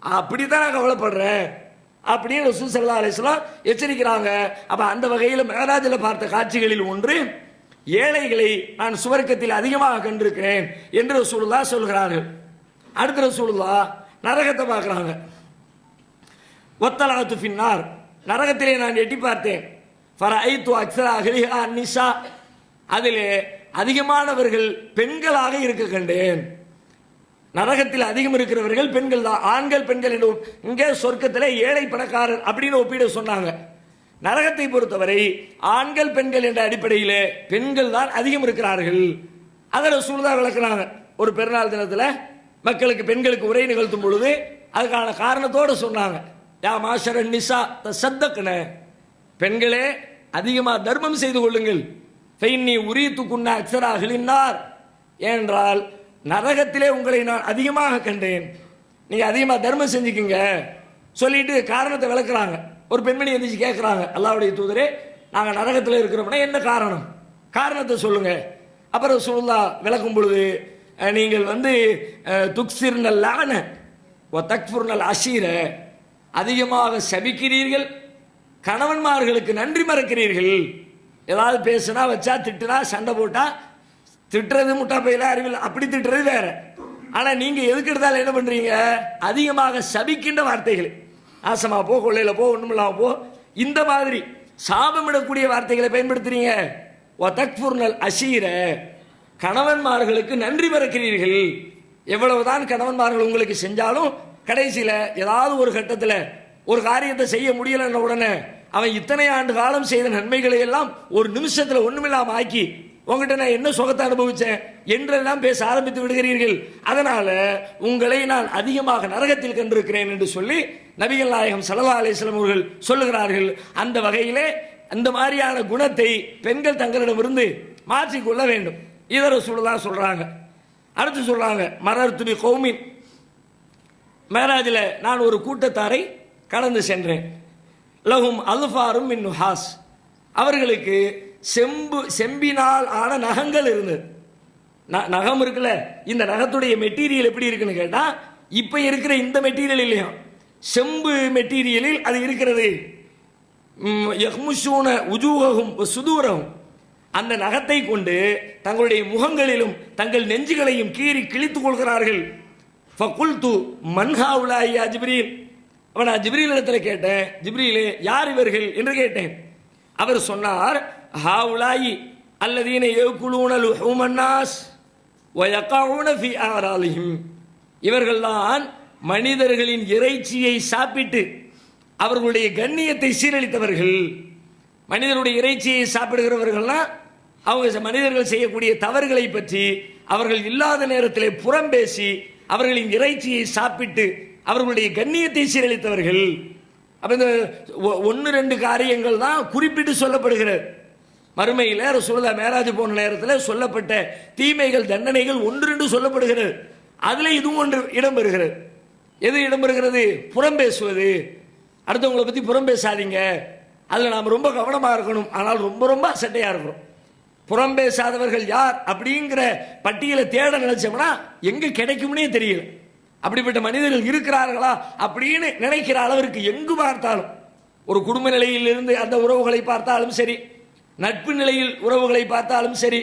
அப்படித்தான் நான் கவலைப்படுறேன் அப்படின்னு ரசூல் ஸல்லல்லாஹு அலைஹி வஸல்லம் எச்சரிக்கிறாங்க. அப்ப அந்த வகையில் மிஅராஜில் பார்த்த காட்சிகளில் ஒன்று, ஏழைகளை நான் சுவர்க்கத்தில் அதிகமாக கண்டிருக்கிறேன் என்று ரசூலுல்லாஹ் சொல்கிறார்கள். அடுத்த ரசூலுல்லாஹ் நரகத்தை பார்க்கிறாங்க. வத்தலாத்து ஃபின்னார், நரகத்திலே நான் எட்டி பார்த்தேன். ஃபரஐது அக்ஸர அஹ்லிஹா அன்னிஸா, அதிலே அதிகமானவர்கள் பெண்களாக இருக்க கண்டேன். நரகத்தில் அதிகம் இருக்கிறவர்கள் பெண்கள் தான், ஆண்கள் பெண்கள் என்று இங்கே சொர்க்கத்தில் ஏழை பணக்காரர் அப்படின்னு ஒப்பிட சொன்னாங்க. நரகத்தை பொறுத்தவரை ஆண்கள் பெண்கள் என்ற அடிப்படையில் பெண்கள் தான் அதிகம் இருக்கிறார்கள். அதை ரசூலுல்லாஹ் விளக்குறாங்க. ஒரு பெருநாள் தினத்தில் மக்களுக்கு பெண்களுக்கு உரை நிகழ்த்தும் பொழுது அதுக்கான காரணத்தோடு சொன்னாங்க, யா மாஷர நிசா தசத்தக்ன, பெண்களே அதிகமாக தர்மம் செய்து கொள்ளுங்கள். ஃபைன்னி உரீத்துக்குன்ன அக்ஸர அஹ்லின்னார், ஏனென்றால் நரகத்திலே உங்களை நான் அதிகமாக கண்டேன், நீங்க அதிகமாக தர்மம் செஞ்சுக்குங்க சொல்லிட்டு காரணத்தை விளக்குறாங்க. ஒரு பெண்மணி எந்திரிச்சு கேட்குறாங்க, அல்லாஹ்வுடைய தூதரே நாங்கள் நரகத்தில் இருக்கிறோம்னா என்ன காரணம், காரணத்தை சொல்லுங்க. அப்புறம் ரசூலுல்லாஹ் விளக்கும் பொழுது, நீங்கள் துக்ஸிர்னல் லஅன வ தக்ஃபுர்னல் அஷீர, அதிகமாக சபிக்கிறீர்கள், கணவன்மார்களுக்கு நன்றி மறக்கிறீர்கள். ஏதாவது பேசுனா வச்சா திட்டுனா சண்டை போட்டா திட்டுறது முட்டா பையில அறிவில் அப்படி திட்டுறது வேற. ஆனா நீங்க எதுக்கு எடுத்தாலும் என்ன பண்றீங்க, அதிகமாக சபிக்கின்ற வார்த்தைகள், நாசமா போ, கொள்ளையில போ, ஒண்ணுமில்லாம போ, இந்த மாதிரி சாபமிடக்கூடிய வார்த்தைகளை பயன்படுத்துறீங்க. தக்ஃபுர்னல் அஷீர, கணவன்மார்களுக்கு நன்றி மறக்கிறீர்கள். எவ்வளவுதான் கணவன்மார்கள் உங்களுக்கு செஞ்சாலும் கடைசியில ஏதாவது ஒரு கட்டத்தில் ஒரு காரியத்தை செய்ய முடியலன்ற உடனே அவன் இத்தனை ஆண்டு காலம் செய்த நன்மைகளை எல்லாம் ஒரு நிமிஷத்துல ஒண்ணுமில்லாம ஆக்கி உங்ககிட்ட நான் என்ன சுகத்தை அனுபவிச்சேன் என்றெல்லாம் பேச ஆரம்பித்து விடுகிறீர்கள். அதனால உங்களை நான் அதிகமாக நரகத்தில் கண்டிருக்கிறேன் என்று சொல்லி நபிகள் நாயகம் ஸல்லல்லாஹு அலைஹி வஸல்லம் அவர்கள் சொல்லுகிறார்கள். அந்த வகையிலே அந்த மாதிரியான குணத்தை பெண்கள் தங்களிடமிருந்து மாற்றிக்கொள்ள வேண்டும். இதை ரசூலுல்லாஹ் சொல்றாங்க. அடுத்து சொல்றாங்க, மரர்து பி கௌமின், மேராஜில் நான் ஒரு கூட்டத்தாரை கடந்து சென்றேன். லஹும் அல்ஃபாரும் மின் நுஹாஸ், அவர்களுக்கு செம்பினால் ஆன நகங்கள் இருந்தது. நகம் இருக்குல்ல, இந்த நகத்துடைய மெட்டீரியல் எப்படி இருக்குன்னு கேட்டா இப்ப இருக்கிற இந்த மெட்டீரியல் இல்லையா, செம்பு மெட்டீரியலில் அது இருக்கிறது. யஹ்முஷூன உஜூஹஹும் வசுதூரஹும், அந்த நகத்தை கொண்டு தங்களுடைய முகங்களிலும் தங்கள் நெஞ்சுகளையும் கீறி கிழித்துக் கொள்கிறார்கள். ஃபகுல்து மன் ஹாஉலாஇ யா ஜிப்ரீல், அவன் ஜிப்ரீல் இடத்துல கேட்டேன், ஜிப்ரீலே யார் இவர்கள் என்று கேட்டேன். அவர் சொன்னார், ஹாஉலாஇ அல்லதீன யகுலூன லுஹூமன் நாஸ் வ யகஊன ஃபீ ஆராலிஹிம், இவர்கள்தான் மனிதர்களின் இறைச்சியை சாப்பிட்டு அவர்களுடைய கண்ணியத்தை சீரழித்தவர்கள். மனிதனுடைய இறைச்சியை சாப்பிடுகிறவர்கள்னா அவங்க மனிதர்கள் செய்யக்கூடிய தவறுகளை பற்றி அவர்கள் இல்லாத நேரத்தில் புறம் பேசி அவர்களின் இறைச்சியை சாப்பிட்டு அவர்களுடைய கண்ணியத்தை சீரழித்தவர்கள். அப்ப இந்த 1-2 காரியங்கள் தான் குறிப்பிட்டு சொல்லப்படுகிறது. மறுமையில் ரசூலுல்லாஹ் மேராஜ் போன நேரத்தில் சொல்லப்பட்ட தீமைகள் தண்டனைகள் 1-2 சொல்லப்படுகிறது. அதுல இதுவும் ஒன்று இடம்பெறுகிறது. எது இடம்பெறுகிறது? புறம் பேசுவது. அடுத்தவங்களை பத்தி புறம் பேசாதீங்க, அதுல நாம் ரொம்ப கவனமா இருக்கணும். ஆனால் ரொம்ப ரொம்ப அசட்டையா இருக்கிறோம். புறம் பேசாதவர்கள் யார் அப்படிங்கிற பட்டியலை தேட நினைச்சோம்னா எங்க கிடைக்கும்னே தெரியல. அப்படிப்பட்ட மனிதர்கள் இருக்கிறார்களா அப்படின்னு நினைக்கிற அளவிற்கு எங்கு பார்த்தாலும், ஒரு குடும்ப நிலையில் இருந்து அந்த உறவுகளை பார்த்தாலும் சரி, நட்பு நிலையில் உறவுகளை பார்த்தாலும் சரி,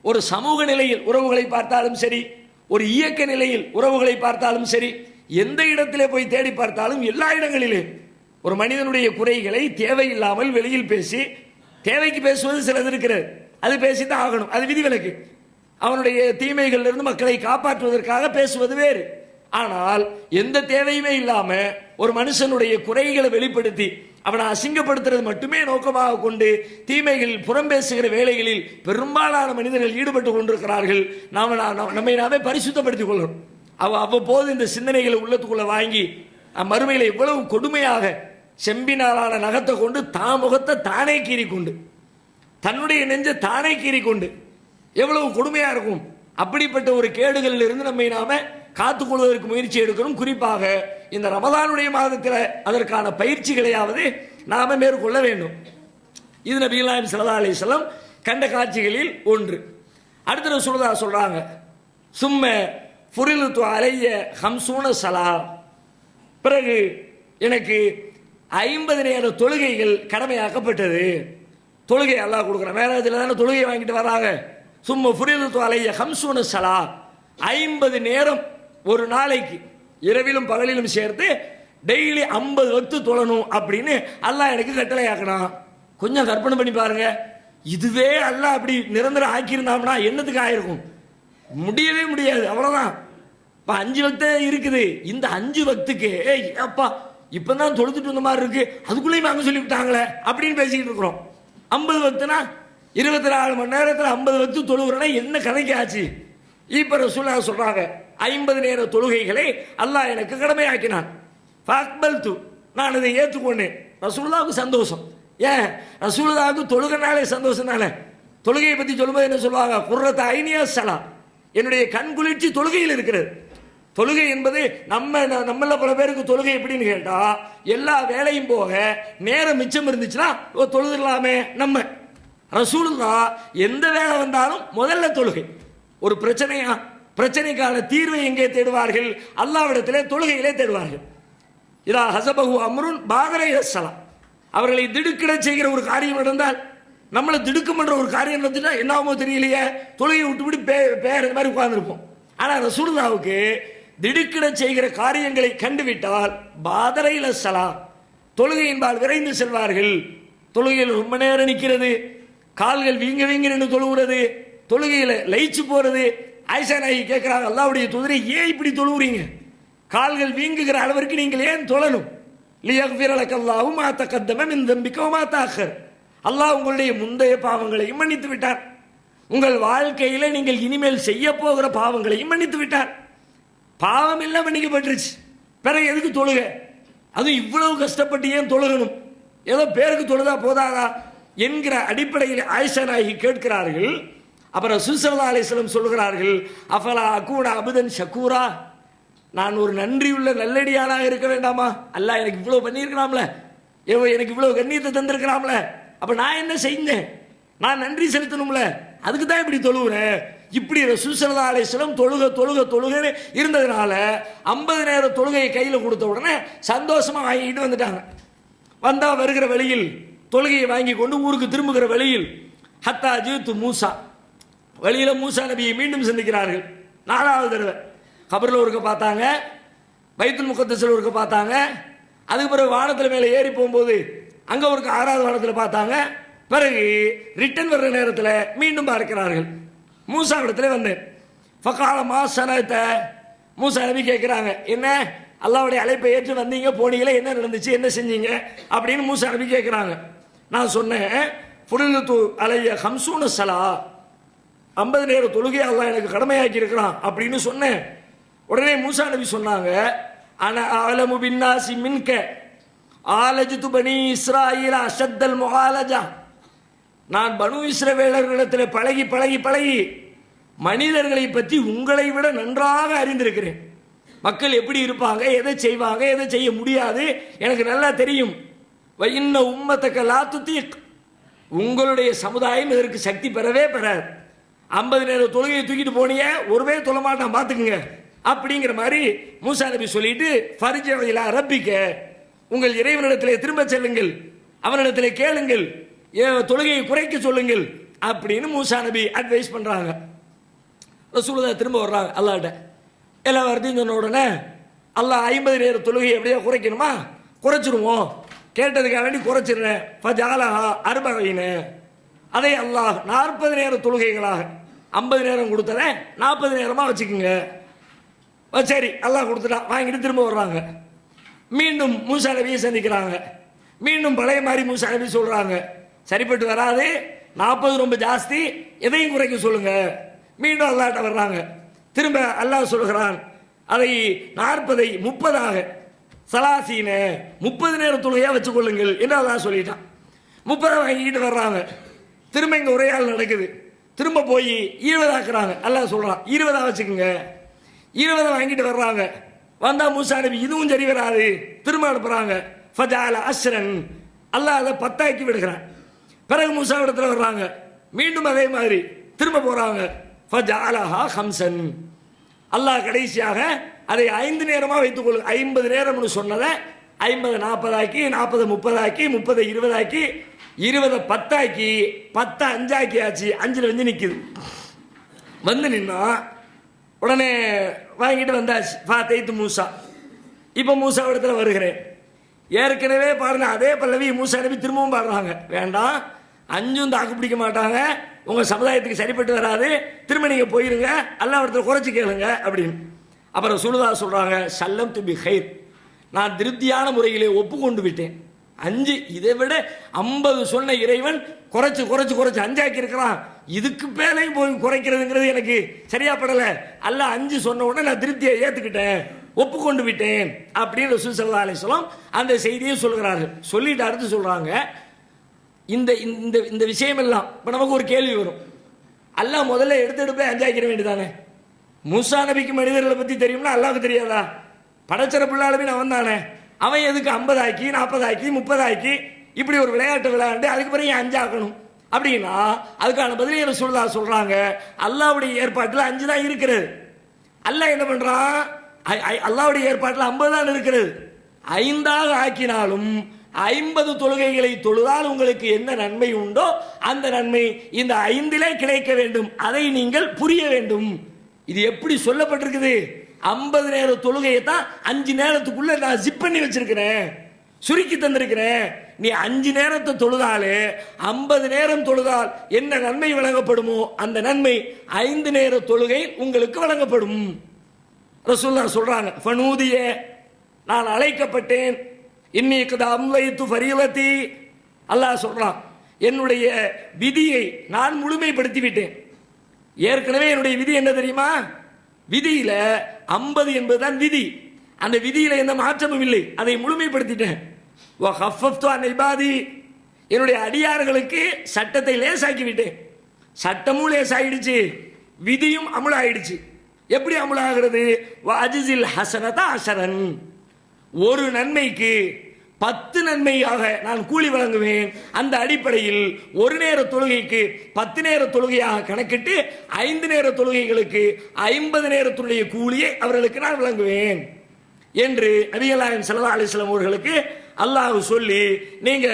ஒரு சமூக நிலையில் உறவுகளை பார்த்தாலும் சரி, ஒரு இயக்க நிலையில் உறவுகளை பார்த்தாலும் சரி, எந்த இடத்திலே போய் தேடி பார்த்தாலும் எல்லா இடங்களிலே ஒரு மனிதனுடைய குறைகளை தேவையில்லாமல் வெளியில் பேசி, தேவைக்கு பேசுவது சிலது இருக்கிறது, அது பேசித்தான் ஆகணும், அது விதிவிலக்கு. அவனுடைய தீமைகள் இருந்து மக்களை காப்பாற்றுவதற்காக பேசுவது வேறு. ஆனால் எந்த தேவையுமே இல்லாம ஒரு மனுஷனுடைய குறைகளை வெளிப்படுத்தி அவனை அசிங்கப்படுத்துறது மட்டுமே நோக்கமாக கொண்டு தீமைகள் புறம் பேசுகிற வேலைகளில் பெரும்பாலான மனிதர்கள் ஈடுபட்டு கொண்டிருக்கிறார்கள். நம்மை நாமே பரிசுத்தப்படுத்திக் கொள்ளணும். அவ்வப்போது இந்த சிந்தனைகளை உள்ளத்துக்குள்ள வாங்கி மறுமையில எவ்வளவு கொடுமையாக செம்பினாலான நகத்தை கொண்டு தான் முகத்தை தானே கீறிக்கொண்டு, தன்னுடைய நெஞ்ச தானே கீறிக்கொண்டு எவ்வளவு கொடுமையா இருக்கும். அப்படிப்பட்ட ஒரு கேடுகளில் இருந்து நம்மை நாம காத்துக்கொள்வதற்கு முயற்சி எடுக்கணும். குறிப்பாக இந்த ரமதானுடைய மாதத்தில் அதற்கான பயிற்சிகளையாவது நாம மேற்கொள்ள வேண்டும். இது நபிகள் நாயகம் ஸல்லல்லாஹு அலைஹி வஸல்லம் கண்ட காட்சிகளில் ஒன்று. அடுத்த ரசூலுல்லாஹ் சொல்றாங்க, சும்ம ஃபுரிலுது அலைய 50 ஸலா, பிறகு எனக்கு 50 நேர தொழுகைகள் கடமையாக்கப்பட்டது. தொழுகை அல்லாஹ் கொடுக்குற மேராஜில் தானே தொழுகை வாங்கிட்டு வராங்க. சும்ம ஃபுரிலுது அலைய 50 ஸலா, 50 நேரம் ஒரு நாளைக்கு இரவிலும் பகலிலும் சேர்த்து டெய்லி 50 வக்து தொழணும் அப்படின்னு அல்லாஹ் எனக்கு கட்டளை ஆக்கணும். கொஞ்சம் கற்பனை பண்ணி பாருங்க, இதுவே அல்லாஹ் அப்படி நிரந்தரம் ஆக்கியிருந்தாம்னா என்னத்துக்கு ஆயிருக்கும்? முடியவே முடியாது, அவ்வளவுதான். இப்ப 5 வக்து இருக்குது, இந்த 5 வக்துக்கு அப்பா இப்பதான் தொழுதுட்டு வந்த மாதிரி இருக்கு, அதுக்குள்ளேயும் வாங்க சொல்லிவிட்டாங்களே அப்படின்னு பேசிக்கிட்டு இருக்கிறோம். 50 வக்துனா 24 மணி நேரத்தில் 50 வக்து தொழுகிறோன்னா என்ன கணக்கு ஆச்சு? இப்ப ரசூலுல்லாஹ் சொல்றாங்க, 50 நேர தொழுகைகளை அல்லாஹ் எனக்கு கடமையாக்கினான். ஃபக்பல்து, நான் இதை ஏற்றுக்கொண்டேன். ரசூலுல்லாஹ்வுக்கு சந்தோஷம். ஏன்? ரசூலுல்லாஹ்வுக்கு தொழுகைனாலே சந்தோஷம் தானே. தொழுகையை பத்தி சொல்லும்போது என்ன சொல்லுவாங்க? குர்ரத்து ஐனியா ஸலா, என்னுடைய கண் குளிர்ச்சி தொழுகையில் இருக்கிறது. தொழுகை என்பது நம்மள பல பேருக்கு தொழுகை எப்படின்னு கேட்டா, எல்லா வேலையும் போக நேரம் மிச்சம் இருந்துச்சுன்னா தொழுதுலாமே. நம்ம ரசூலுல்லாஹ் எந்த வேலை வந்தாலும் முதல்ல தொழுகை. ஒரு பிரச்சனைக்கான தீர்வை எங்கே தேடுவார்கள்? அல்லாஹ்விடத்திலே தொழுகையிலே தேடுவார்கள். இதா ஹஸபஹு அம்ருன் பாதரை ஸலா, அவர்களை திடுக்கிட செய்கிற ஒரு காரியம் நடந்தால், நம்மளை திடுக்கம் பண்ற ஒரு காரியம் நடந்துட்டா என்ன ஆகுமோ தெரியலையே, தொழுகையை விட்டு பேர் இந்த மாதிரி உட்கார்ந்துருப்போம். ஆனா ரசூலுல்லாஹ்வுக்கு திடுக்கிட செய்கிற காரியங்களை கண்டுவிட்டால் பாதரை ஸலா, தொழுகையின்பால் விரைந்து செல்வார்கள். தொழுகையில் ரொம்ப நேரம் நிற்கிறது, கால்கள் வீங்க வீங்க நின்று தொழுகிறது, தொழுகையில லயிச்சு போறது. ஆயிஷா நாயகி கேட்கிறாங்க, அல்லாஹ்வுடைய தூதரே ஏன் இப்படி தொழுகிறீங்க? கால்கள் வீங்குகிற அளவிற்கு நீங்கள் ஏன் தொழணும்? லியக்ஃபிர லக்கல்லாஹு மா தகத்தம மின் தம்பிக வ மா தஅக்கர், அல்லாஹ் உங்களுடைய முந்தைய பாவங்களையும் மன்னித்து விட்டார், உங்கள் வாழ்க்கையில நீங்கள் இனிமேல் செய்ய போகிற பாவங்களையும் மன்னித்து விட்டார். பாவம் எல்லாம் மன்னிக்கப்பட்டுருச்சு. பிறகு எதுக்கு தொழுக? அதுவும் இவ்வளவு கஷ்டப்பட்டு ஏன் தொழுகணும்? ஏதோ பேருக்கு தொழுதா போதாதா என்கிற அடிப்படையில் ஆயிஷா நாயகி கேட்கிறார்கள். அப்புறம் ரசூல் ஸல்லல்லாஹு அலைஹி வஸல்லம் சொல்கிறார்கள், அஃபலா அகூன அபுதன் ஷக்கூரா, நான் ஒரு நன்றியுள்ள நல்லடியானாக இருக்க வேண்டாமா? அல்லாஹ் எனக்கு இவ்வளவு பண்ணியிருக்கலாம்ல, எனக்கு இவ்வளவு கண்ணியத்தை தந்திருக்கலாம்ல, அப்ப நான் என்ன செஞ்சேன்? நான் நன்றி செலுத்தணும்ல, அதுக்கு தான் இப்படி தொழுகிறேன். இப்படி ரசூல் ஸல்லல்லாஹு அலைஹி வஸல்லம் தொழுகை இருந்ததுனால 50 நேர தொழுகையை கையில் கொடுத்த உடனே சந்தோஷமா வாங்கிட்டு வந்துட்டாங்க. வந்தா வருகிற வழியில் தொழுகையை வாங்கி கொண்டு ஊருக்கு திரும்புகிற வழியில் ஹத்தா ஜீத்து மூசா, வழியில மூசா நபியை மீண்டும் சந்திக்கிறார்கள். 4வது தடவை கபரில் ஒருக்க பார்த்தாங்க, பைத்துல் முகத்தஸில் ஒருக்க பார்த்தாங்க, அதுக்கு பிறகு வானத்தில் மேலே ஏறி போகும்போது அங்கே ஒருக்க 6வது வானத்தில் பார்த்தாங்க. பிறகு ரிட்டர்ன் வர்ற நேரத்தில் மீண்டும் பார்க்கிறார்கள். மூசா இடத்துல வந்தேன். ஃபகால மாசனத்த, மூசா நபி கேட்குறாங்க, என்ன அல்லாஹ்வுடைய அழைப்பை ஏற்று வந்தீங்க, போனீங்களே, என்ன நடந்துச்சு, என்ன செஞ்சீங்க அப்படின்னு மூசா நபி கேட்குறாங்க. நான் சொன்னேன், ஃபுரிலத்து அலைய ஹம்சூன ஸலா, 50 நேர தொழுகை அல்லாஹ் எனக்கு கடமையாக்கி இருக்கிறான் அப்படின்னு சொன்னேன். உடனே மூசா நபி சொன்னாங்க, அன அலமு பின்னாசி மின்க ஆலஜ்து பனி இஸ்ராயீல அஷத்தல் முஆலஜா, நான் பனு இஸ்ரவேலர்களிடத்தில் பழகி பழகி பழகி மனிதர்களை பற்றி உங்களை விட நன்றாக அறிந்திருக்கிறேன். மக்கள் எப்படி இருப்பாங்க, எதை செய்வாங்க, எதை செய்ய முடியாது எனக்கு நல்லா தெரியும். இன்ன உம்மத்தக்க லாத்துத்தீக், உங்களுடைய சமுதாயம் இதற்கு சக்தி பெறவே பெறாது. 50 நேர தொழுகையை தூக்கிட்டு போனீங்க, ஒருவே தொழ மாட்டான் பார்த்துக்குங்க அப்படிங்கிற மாதிரி மூசா நபி சொல்லிட்டு, ஃபர்ஜிஇலா ரப்பிக்க, உங்கள் இறைவனிடத்திலே திரும்ப செல்லுங்கள், அவனிடத்திலே கேளுங்கள், தொழுகையை குறைக்க சொல்லுங்கள் அப்படின்னு மூசா நபி அட்வைஸ் பண்றாங்க. ரசூலுல்லாஹ் திரும்ப வர்றாங்க அல்லாஹ்ட்ட. எல்லா வார்த்தையும் சொன்ன உடனே அல்லாஹ் 50 நேர தொழுகையை எப்படியா குறைக்கணுமா, குறைச்சிருவோம், கேட்டதுக்காக வேண்டி குறைச்சிடுறேன். ஃபஜஅலஹா அர்பஈன, அதை அல்லாஹ் 40 நேர தொழுகைகளாக, 50 நேரம் கொடுத்தத 40 நேரமா வச்சுக்கோங்க. சரி அல்லாஹ் கொடுத்துட்டான், வாங்கிட்டு திரும்ப வர்றாங்க. மீண்டும் மூசா நபியை சந்திக்கிறாங்க. மீண்டும் பழைய மாதிரி மூசா நபி சொல்றாங்க, சரிப்பட்டு வராது, 40 ரொம்ப ஜாஸ்தி, எதையும் குறைக்க சொல்லுங்க. மீண்டும் அல்லாஹ்ட்ட வர்றாங்க. திரும்ப அல்லாஹ் சொல்கிறான், அதை 40ஐ 30ஆக சலாசீன 30 நேர தொழுகையா வச்சு கொள்ளுங்கள் என்று அல்லாஹ் சொல்லிட்டான். 30 வாங்கிட்டு வர்றாங்க. திரும்ப இங்க உரையாடல் நடக்குது. திரும்ப போய் 20 ஆக்குறாங்க. அல்லாஹ் சொல்றான் 20 வச்சுக்கோங்க. 20 வாங்கிட்டு வர்றாங்க. வந்தா மூசா நபி இதுவும் சரி வராது, திரும்ப அனுப்புறாங்க. ஃபஜஅல அஸ்ரன், அல்லாஹ் அதை 10 ஆக்கி விடுகிறான். பிறகு மூசா இடத்துல வர்றாங்க. மீண்டும் அதே மாதிரி திரும்ப போறாங்க. ஃபஜஅலஹா ஹம்சன், அல்லாஹ் கடைசியாக அதை 5 நேரமா வைத்துக் கொள்ளு. 50 நேரம்னு சொன்னதை 50 40 ஆக்கி, 40 30 ஆக்கி, 30 20 ஆக்கி, 20 10 ஆக்கி, 10 5 ஆக்கியாச்சு. 5ல் வந்து நிக்குது. வந்து நின்னா உடனே வாங்கிட்டு வந்தாச்சு. ஃபாத்தைத்து மூசா, இப்போ மூசா இடத்துல வருகிறேன். ஏற்கனவே பாருங்க அதே பல்லவி மூசா நபி திரும்பவும் பாடுறாங்க. வேண்டாம், 5ம் தாக்கு பிடிக்க மாட்டாங்க, உங்க சமுதாயத்துக்கு சரிப்பட்டு வராது, திரும்ப நீங்க போயிருங்க, அல்லாஹ் இடத்துல குறைச்சி கேளுங்க அப்படின்னு. அப்புறம் ரசூலுல்லாஹ் சொல்றாங்க, சல்லம் து பி கைர், நான் திருப்தியான முறையிலே ஒப்புக்கொண்டு விட்டேன். 5, இதை விட 50 சொன்ன இறைவன் குறைச்சு குறைச்சு குறைச்சு 5 ஆக்கி இருக்கிறான். இதுக்கு மேலேயும் போய் குறைக்கிறதுங்கிறது எனக்கு சரியா படல. அல்லாஹ் 5 சொன்ன உடனே நான் திருப்தியை ஏத்துக்கிட்டேன், ஒப்புக்கொண்டு விட்டேன் அப்படின்னு ரசூல் ஸல்லல்லாஹு அலைஹி வஸல்லம் அந்த செய்தியை சொல்கிறார்கள். சொல்லிட்டு அடுத்து சொல்றாங்க, இந்த இந்த இந்த விஷயம் எல்லாம் இப்போ நமக்கு ஒரு கேள்வி வரும். அல்லாஹ் முதல்ல எடுத்து போய் 5 ஆக்கிட வேண்டியதானே? மூசா நபிக்கு மனிதர்களை பத்தி தெரியும்னா அல்லாஹ்வுக்கு தெரியாதா? படைச்சர பிள்ளாலுமே அவன் தானே, அவன் எதுக்கு 50 ஆக்கி 40 ஆக்கி 30 ஆக்கி இப்படி ஒரு விளையாட்டு விளையாண்டு அதுக்கு பிறகு 5 ஆக்கணும் அப்படின்னா அதுக்கான பதிலை ரசூலுல்லாஹ் சொல்றாங்க, அல்லாஹ்வுடைய ஏற்பாட்டில் 5 தான் இருக்கிறது. அல்லாஹ் என்ன பண்றான், அல்லாஹ்வுடைய ஏற்பாட்டில் 50 தான் இருக்கிறது. 5ஆக ஆக்கினாலும் 50 தொழுகைகளை தொழுதால் உங்களுக்கு என்ன நன்மை உண்டோ அந்த நன்மை இந்த 5லே கிடைக்க வேண்டும். அதை நீங்கள் புரிய வேண்டும். இது எப்படி சொல்லப்பட்டிருக்குது? 50 நேர தொழுகையை தான் 5 நேரத்துக்குள்ள நான் ஜிப் பண்ணி வச்சிருக்கிறேன், சுருக்கி தந்திருக்கிறேன். நீ 5 நேரத்தை தொழுதாலே 50 நேரம் தொழுதால் என்ன நன்மை வழங்கப்படுமோ அந்த நன்மை 5 நேர தொழுகை உங்களுக்கு வழங்கப்படும். ரசூலுல்லாஹ் சொல்றாங்க, ஃபனூதிய, நான் அழைக்கப்பட்டேன், இன்னைக்கு அம்லைத்து ஃபரீலத்தி, அல்லாஹ் சொல்றான் என்னுடைய விதியை நான் முழுமைப்படுத்தி விட்டேன். ஏற்கனவே என்னுடைய விதி என்ன தெரியுமா? விதியில 50 என்பதுதான் விதி. அந்த விதியில எந்த மாற்றமும் இல்லை, அதை முழுமைப்படுத்திட்டேன். என்னுடைய அடியார்களுக்கு சட்டத்தை லேசாக்கி விட்டேன். சட்டமும் லேசாயிடுச்சு, விதியும் அமுலாயிடுச்சு. எப்படி அமுலாகிறது? அஜிசில் ஹசனதா அஷரன், ஒரு நன்மைக்கு 10 நன்மையாக நான் கூலி வழங்குவேன். அந்த அடிப்படையில் ஒரு நேர தொழுகைக்கு 10 நேர தொழுகையாக கணக்கிட்டு 5 நேர தொழுகைகளுக்கு 50 நேரத்துடைய கூலியை அவர்களுக்கு நான் வழங்குவேன் என்று நபிகள் நாயகம் ஸல்லல்லாஹு அலைஹி வஸல்லம் அவர்களுக்கு அல்லாஹ் சொல்லி நீங்க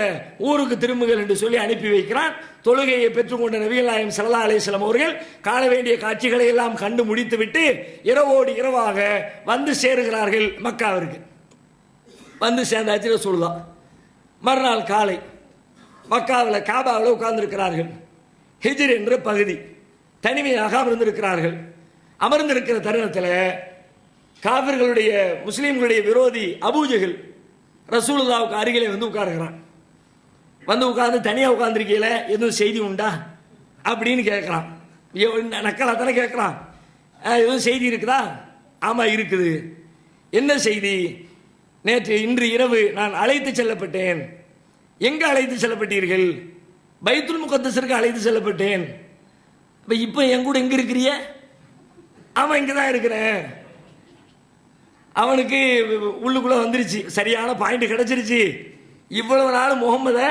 ஊருக்கு திரும்புங்கள் என்று சொல்லி அனுப்பி வைக்கிறான். தொழுகையை பெற்றுக்கொண்ட நபிகள் நாயகம் ஸல்லல்லாஹு அலைஹி வஸல்லம் அவர்கள் காண வேண்டிய காட்சிகளை எல்லாம் கண்டு முடித்துவிட்டு இரவோடு இரவாக வந்து சேருகிறார்கள் மக்காவிற்கு. வந்து சேர்ந்தாச்சு ரசூலுல்லாஹ். மறுநாள் காலை மக்காவில் காபாவில் உட்கார்ந்திருக்கிறார்கள். ஹிஜ்ர் என்ற பகுதி தனிமையாக அமர்ந்திருக்கிறார்கள். அமர்ந்திருக்கிற தருணத்தில் காபிர்களுடைய முஸ்லீம்களுடைய விரோதி அபூஜஹல் ரசூலுல்லாஹ்வுக்கு அருகிலே வந்து உட்காருகிறான். வந்து உட்கார்ந்து தனியாக உட்கார்ந்துருக்கீங்கள, எதுவும் செய்தி உண்டா அப்படின்னு கேட்குறான். நக்கலாக தானே கேட்குறான். எதுவும் செய்தி இருக்குதா? ஆமாம் இருக்குது. என்ன செய்தி? இன்று இரவு நான் அழைத்து செல்லப்பட்டேன். எங்கே அழைத்து செல்லப்பட்டீர்கள்? பைத்துல் முகத்தஸிற்கு அழைத்து செல்லப்பட்டேன். இப்போ என் கூட எங்கே இருக்கிறிய? அவன் இங்கே தான் இருக்கிறேன். அவனுக்கு உள்ளுக்குள்ளே வந்துருச்சு, சரியான பாயிண்ட் கிடச்சிருச்சு. இவ்வளவு நாள் முகம்மதை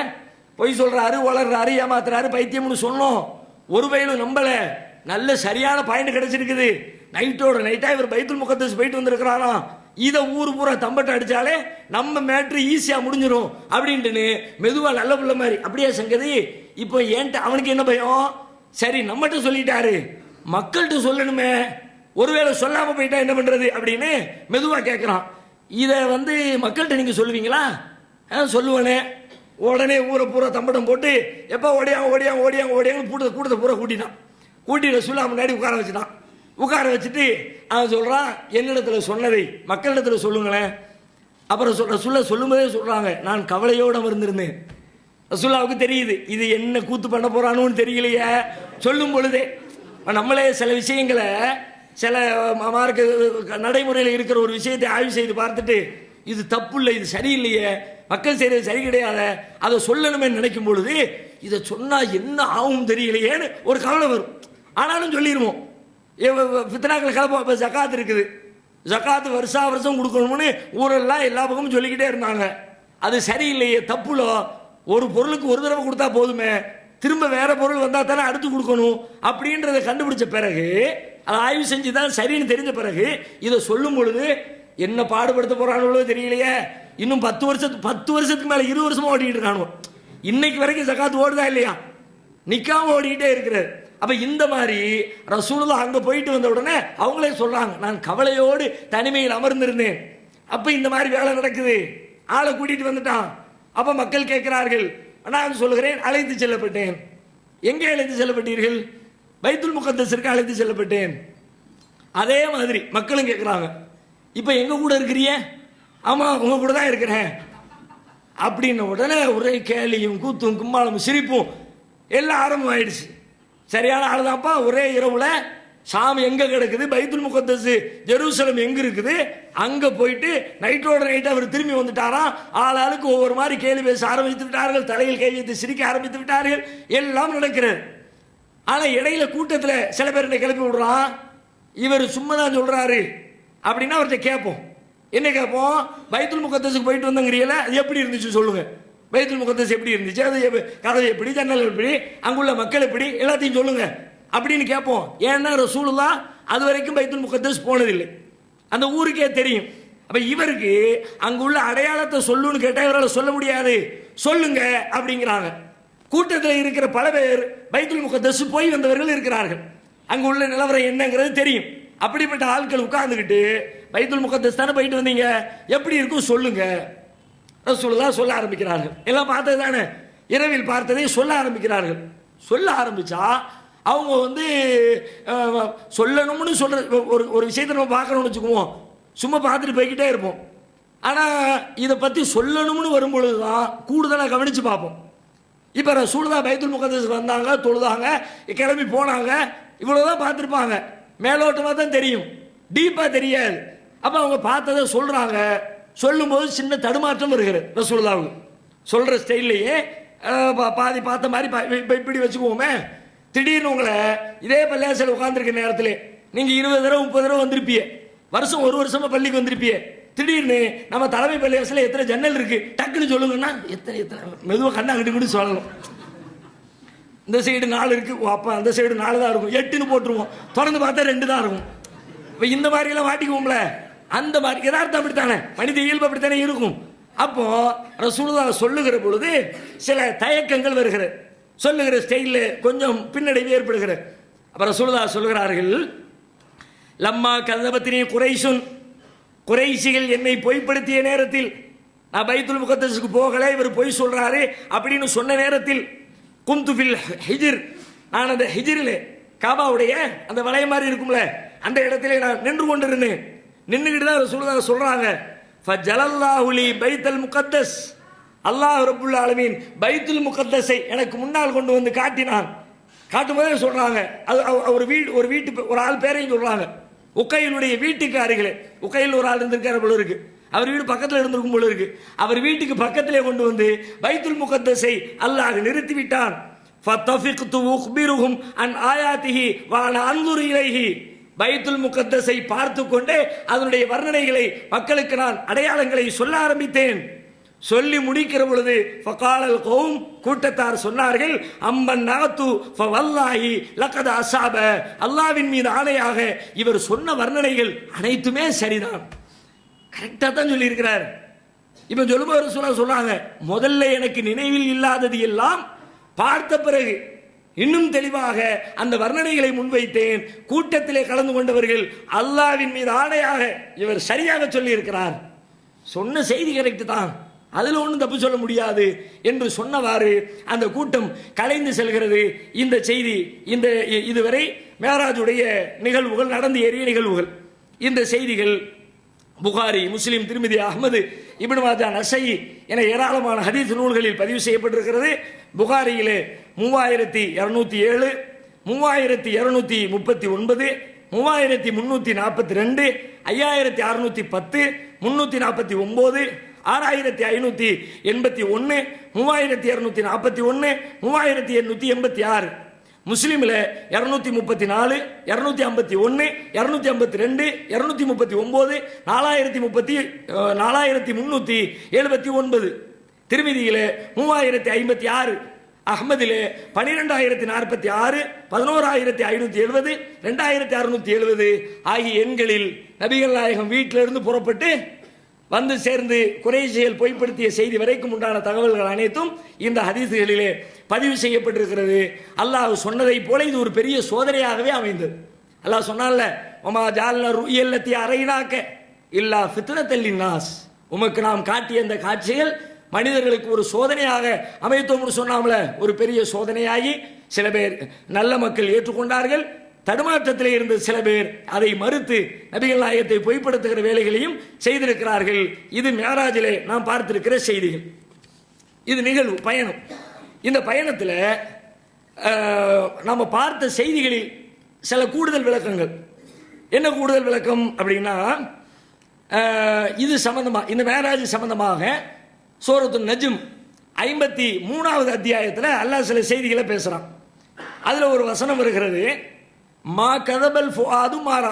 பொய் சொல்கிறாரு, வளர்றாரு, ஏமாத்துறாரு, பைத்தியம்னு சொன்னோம். ஒரு வயலும் நம்பலை. நல்ல சரியான பாயிண்ட் கிடச்சிருக்குது. நைட்டோட நைட்டாக இவர் பைத்துல் முகத்தஸ் போயிட்டு வந்திருக்கிறாராம். இதை ஊர் பூரா தம்பட்டை அடித்தாலே நம்ம மேட்ரு ஈஸியாக முடிஞ்சிடும் அப்படின்ட்டுன்னு மெதுவாக நல்ல பிள்ளை மாதிரி அப்படியே சங்கதி. இப்போ ஏன்ட்ட அவனுக்கு என்ன பயம்? சரி நம்மகிட்ட சொல்லிட்டாரு, மக்கள்கிட்ட சொல்லணுமே, ஒருவேளை சொல்லாமல் போயிட்டா என்ன பண்ணுறது அப்படின்னு மெதுவாக கேட்குறான். இதை மக்கள்கிட்ட நீங்கள் சொல்லுவீங்களா? சொல்லுவானே. உடனே ஊரை பூரா தம்பட்டம் போட்டு எப்போ ஓடியாங்க கூட்டத்தை பூரா கூட்டிட்டு ரசூலுல்லாஹ் முன்னாடி உட்கார வச்சுட்டான். உட்கார வச்சுட்டு அவன் சொல்கிறான், என்னிடத்தில் சொன்னதை மக்களிடத்தில் சொல்லுங்களேன். அப்புறம் ரசூலுல்லாஹ் சொல்லும்போதே சொல்கிறாங்க, நான் கவலையோடு அமர்ந்திருந்தேன். ரசூலுல்லாஹ்வுக்கு தெரியுது இது என்ன கூத்து பண்ண போகிறான்னு தெரியலையே. சொல்லும் பொழுதே நம்மளே சில விஷயங்களை சில மார்க்க நடைமுறையில் இருக்கிற ஒரு விஷயத்தை ஆய்வு செய்து பார்த்துட்டு இது தப்பு இல்லை, இது சரியில்லையே, மக்கள் செய்கிறது சரி கிடையாது, அதை சொல்லணுமே நினைக்கும் பொழுது இதை சொன்னால் என்ன ஆகும் தெரியலையேன்னு ஒரு கவலை வரும். ஆனாலும் சொல்லிடுவோம். ஃபித்னாக்கள் கலப்போம். இப்போ ஜக்காத் இருக்குது, ஜக்காத்து வருஷம் கொடுக்கணும்னு ஊரெல்லாம் எல்லா பக்கமும் சொல்லிக்கிட்டே இருந்தாங்க. அது சரியில்லையே, தப்புலோ. ஒரு பொருளுக்கு ஒரு தடவை கொடுத்தா போதுமே, திரும்ப வேற பொருள் வந்தால் தானே அடுத்து கொடுக்கணும் அப்படின்றத கண்டுபிடிச்ச பிறகு, அதை ஆய்வு செஞ்சு தான் சரின்னு தெரிஞ்ச பிறகு இதை சொல்லும் பொழுது என்ன பாடுபடுத்த போறானோ தெரியலையே. இன்னும் 10 வருஷத்துக்கு மேலே 20 வருஷமா ஓடிக்கிட்டு இருக்கானோ. இன்னைக்கு வரைக்கும் ஜக்காத்து ஓடுதா இல்லையா? நிக்காம ஓடிக்கிட்டே இருக்கிறார். அப்ப இந்த மாதிரி ரசூலுல்லாஹ் அங்க போயிட்டு வந்த உடனே அவங்களே சொல்றாங்க, நான் கவலையோடு தனிமையில் அமர்ந்திருந்தேன். அப்ப இந்த மாதிரி வேலை நடக்குது, ஆளை கூட்டிட்டு வந்துட்டான். அப்ப மக்கள் கேட்கிறார்கள், நான் சொல்லுகிறேன் அழைத்து செல்லப்பட்டேன். எங்கே அழைத்து செல்லப்பட்டீர்கள்? பைத்துல் முகத்தஸிற்கு அழைத்து செல்லப்பட்டேன். அதே மாதிரி மக்களும் கேட்குறாங்க, இப்போ எங்க கூட இருக்கிறிய? ஆமா உங்க கூட தான் இருக்கிறேன் அப்படின்ன உடனே ஒரே கேலியும் கூத்தும் கும்மாளமும் சிரிப்பும் எல்லாம் ஆரம்பமாயிடுச்சு. சரியான ஆளுதான்ப்பா. ஒரே இரவுல சாமி எங்க கிடக்குது, பைத்துல் முகத்தஸ் ஜெருசலம் எங்க இருக்குது, அங்க போயிட்டு நைட்டோட நைட் அவர் திரும்பி வந்துட்டாராம். ஆளாளுக்கு ஒவ்வொரு மாதிரி கேள்வி பேச ஆரம்பித்து விட்டார்கள், தலையில் கை வைத்து சிரிக்க ஆரம்பித்து விட்டார்கள். எல்லாம் நடக்கிறது. ஆனா இடையில கூட்டத்தில் சில பேர் என்னை கிளப்பி விடுறான், இவர் சும்மா தான் சொல்றாரு அப்படின்னா அவர்கிட்ட கேட்போம். என்ன கேட்போம்? பைத்துல் முகத்தஸுக்கு போயிட்டு வந்தங்கிறீங்கள, அது எப்படி இருந்துச்சு சொல்லுங்க. பைத்துல் முகத்தஸ் எப்படி இருந்துச்சு, அது கதவு எப்படி, ஜன்னல் எப்படி, அங்குள்ள மக்கள் எப்படி, எல்லாத்தையும் சொல்லுங்க அப்படின்னு கேட்போம். ஏன்னா ரசூலுல்லாஹ் அது வரைக்கும் பைத்துல் முகத்தஸ் போனதில்லை, அந்த ஊருக்கே தெரியும். அப்ப இவருக்கு அங்குள்ள அடையாளத்தை சொல்லுன்னு கேட்டால் இவரால் சொல்ல முடியாது, சொல்லுங்க அப்படிங்கிறாங்க. கூட்டத்தில் இருக்கிற பல பேர் பைத்துல் முகத்தஸ் போய் வந்தவர்கள் இருக்கிறார்கள், அங்கு உள்ள நிலவரம் என்னங்கிறது தெரியும். அப்படிப்பட்ட ஆட்கள் உட்கார்ந்துக்கிட்டு பைத்துல் முகத்தஸ் தானே போயிட்டு வந்தீங்க, எப்படி இருக்கும் சொல்லுங்க. ரசூலுல்லாஹ் சொல்ல ஆரம்பிக்கிறார்கள். எல்லாம் பார்த்தது தானே, இரவில் பார்த்ததை சொல்ல ஆரம்பிக்கிறார்கள். சொல்ல ஆரம்பிச்சா அவங்க சொல்லணும்னு சொல்ற ஒரு விஷயத்தை நம்ம பார்க்கணும்னு வச்சுக்குவோம், சும்மா பார்த்துட்டு போய்கிட்டே இருப்போம். ஆனால் இதை பற்றி சொல்லணும்னு வரும்பொழுது தான் கூடுதலாக கவனித்து பார்ப்போம். இப்போ ரசூலுல்லாஹ் பைத்துல் முகத்தஸ் வந்தாங்க, தொழுதாங்க, கிளம்பி போனாங்க. இவ்வளவுதான் பார்த்துருப்பாங்க, மேலோட்டமாக தான் தெரியும், டீப்பாக தெரியாது. அப்போ அவங்க பார்த்ததை சொல்றாங்க. சொல்லும்போது சின்ன தடுமாற்றம் வருகிறது ரசூலுல்லாஹ் சொல்ற ஸ்டைல்லையே. பாதி பார்த்த மாதிரி இப்படி வச்சுக்குவோமே, திடீர்னு உங்களை இதே பள்ளியாசல் உட்காந்துருக்க நேரத்தில் நீங்க 20 தடவை 30 தடவை வந்திருப்பிய, வருஷம் ஒரு வருஷமா பள்ளிக்கு வந்திருப்பிய. திடீர்னு நம்ம தலைமை பள்ளியாசல எத்தனை ஜன்னல் இருக்கு டக்குன்னு சொல்லுங்கன்னா எத்தனை எத்தனை மெதுவாக கண்ணாங்கிட்டு கூட சொல்லணும். இந்த சைடு 4 இருக்கு, அப்போ அந்த சைடு 4 தான் இருக்கும், 8ன்னு போட்டுருவோம். தொடர்ந்து பார்த்தா 2 தான் இருக்கும். இப்போ இந்த மாதிரிலாம் மாட்டிக்குவோம்ல, அந்த மாதிரி யதார்த்தம் அப்படித்தானே, மனித இயல்பு அப்படித்தானே இருக்கும். அப்போ ரசூலுல்லாஹ் சொல்லுகிற பொழுது சில தயக்கங்கள் வருகிறது, சொல்லுகிற ஸ்டைலில் கொஞ்சம் பின்னடைவு ஏற்படுகிறது. அப்போ ரசூலுல்லாஹ் சொல்லுகிறார்கள், லம்மா கதபத்தினி குறைசுன், குறைசிகள் என்னை பொய்ப்படுத்திய நேரத்தில் நான் பைத்துல் முகத்தஸுக்கு போகலை, இவர் பொய் சொல்றாரு அப்படின்னு சொன்ன நேரத்தில் கும்துஃபில் ஹிஜிர், நான் அந்த ஹிஜிரில் காபாவுடைய அந்த வளைய மாதிரி இருக்கும்ல அந்த இடத்துல நான் நின்று கொண்டிருந்தேன். நின்றுகிட்டு தான் ரசூலுல்லாஹ் சொல்றாங்க, ஃபஜலல்லாஹு லி பைத்துல் முகத்தஸ், அல்லாஹ் ரப்புல் ஆலமீன் பைத்துல் முகத்தஸை எனக்கு முன்னால் கொண்டு வந்து காட்டினான். காட்டும் போதே சொல்றாங்க, அது ஒரு வீட்டு ஒரு ஆள் பேரையும் சொல்றாங்க. உக்கையிலுடைய வீட்டுக்கு அருகிலே, உக்கையில் ஒரு ஆள் இருந்திருக்காரு போல இருக்கு, அவர் வீடு பக்கத்தில் இருந்திருக்கும் போல இருக்கு. அவர் வீட்டுக்கு பக்கத்திலே கொண்டு வந்து பைத்துல் முகத்தஸை அல்லாஹ் நிறுத்தி விட்டான். ஃபதஃபிக்து உக்பிருஹும் அன் ஆயாத்திஹி வ அன அன்துரு இலைஹி, பைத்துல் முகத்தஸை பார்த்து கொண்டே அதனுடைய வர்ணனைகளை மக்களுக்கு நான் அடையாளங்களை சொல்ல ஆரம்பித்தேன். சொல்லி முடிக்கிற பொழுது ஃபகாலல் கௌம், கூட்டத்தார் சொன்னார்கள், அம்மன் நாத்து ஃபவல்லாஹி லகத் அஸாப, அல்லாஹ்வின் மீது ஆணையாக இவர் சொன்ன வர்ணனைகள் அனைத்துமே சரிதான், கரெக்டாக தான் சொல்லியிருக்கிறார். இப்போ சொல்லும்போது சொல்றாங்க, முதல்ல எனக்கு நினைவில் இல்லாதது எல்லாம் பார்த்த பிறகு இன்னும் தெளிவாக அந்த வர்ணனைகளை முன்வைத்தேன். கூட்டத்திலே கலந்து கொண்டவர்கள் அல்லாஹ்வின் மீது ஆணையாக இவர் சரியாக சொல்லி இருக்கிறார், சொன்ன செய்தி கரெக்ட் தான், அதில் ஒன்றும் தப்பு சொல்ல முடியாது என்று சொன்னவாறு அந்த கூட்டம் கலைந்து செல்கிறது. இந்த செய்தி இந்த இதுவரை மேராஜுடைய நிகழ்வுகள், நடந்து ஏறிய நிகழ்வுகள். இந்த செய்திகள் புகாரி, முஸ்லிம், திருமிதி, அஹ்மது, இப்னு மாஜா, நஸஈ என ஏராளமான ஹதீஸ் நூல்களில் பதிவு செய்யப்பட்டிருக்கிறது. புகாரியிலே 3207, 3239, 3342, 5610, 349, 6581, 3241, 3886. முஸ்லிமில் 234, 251, 252, 239, 4379, திருமிதியில 3056, அஹ்மதிலே 12046, 11570, 2670 ஆகிய எண்களில் நபிகள் நாயகம் வீட்டிலிருந்து புறப்பட்டு வந்து சேர்ந்து குறைஷிகள் பொய்ப்படுத்திய செய்தி வரைக்கும் உண்டான தகவல்கள் அனைத்தும் இந்த ஹதீஸ்களிலே பதிவு செய்யப்பட்டிருக்கிறது. அல்லாஹ் சொன்னதை போல இது ஒரு பெரிய சோதனையாகவே அமைந்தது. அல்லாஹ் சொன்னான்ல, ஒமா ஜால்னா ருயல்லத்தி அரைனாக்க இல்லா ஃபித்னத்தல் லின்னாஸ், உமக்கு நாம் காட்டிய அந்த காட்சிகள் மனிதர்களுக்கு ஒரு சோதனையாக அமைத்தோம்னு சொன்னாமல, ஒரு பெரிய சோதனையாகி சில பேர் நல்ல மக்கள் ஏற்றுக்கொண்டார்கள், தடுமாற்றத்தில் இருந்த சில பேர் அதை மறுத்து நபிகள் நாயகத்தை பொய்ப்படுத்துகிற வேலைகளையும் செய்திருக்கிறார்கள். இது மேராஜிலே நாம் பார்த்திருக்கிற செய்திகள். இது நிகழ்வு, பயணம். இந்த பயணத்தில் நம்ம பார்த்த செய்திகளில் சில கூடுதல் விளக்கங்கள். என்ன கூடுதல் விளக்கம் அப்படின்னா, இது சம்பந்தமாக, இந்த மேராஜ் சம்பந்தமாக சூரத்துன் நஜ்ம் 53வது அத்தியாயத்தில் அல்லாஹ் சில செய்திகளை பேசுகிறான். அதில் ஒரு வசனம் வருகிறது, மா கதபல் ஃபுஆது மாரா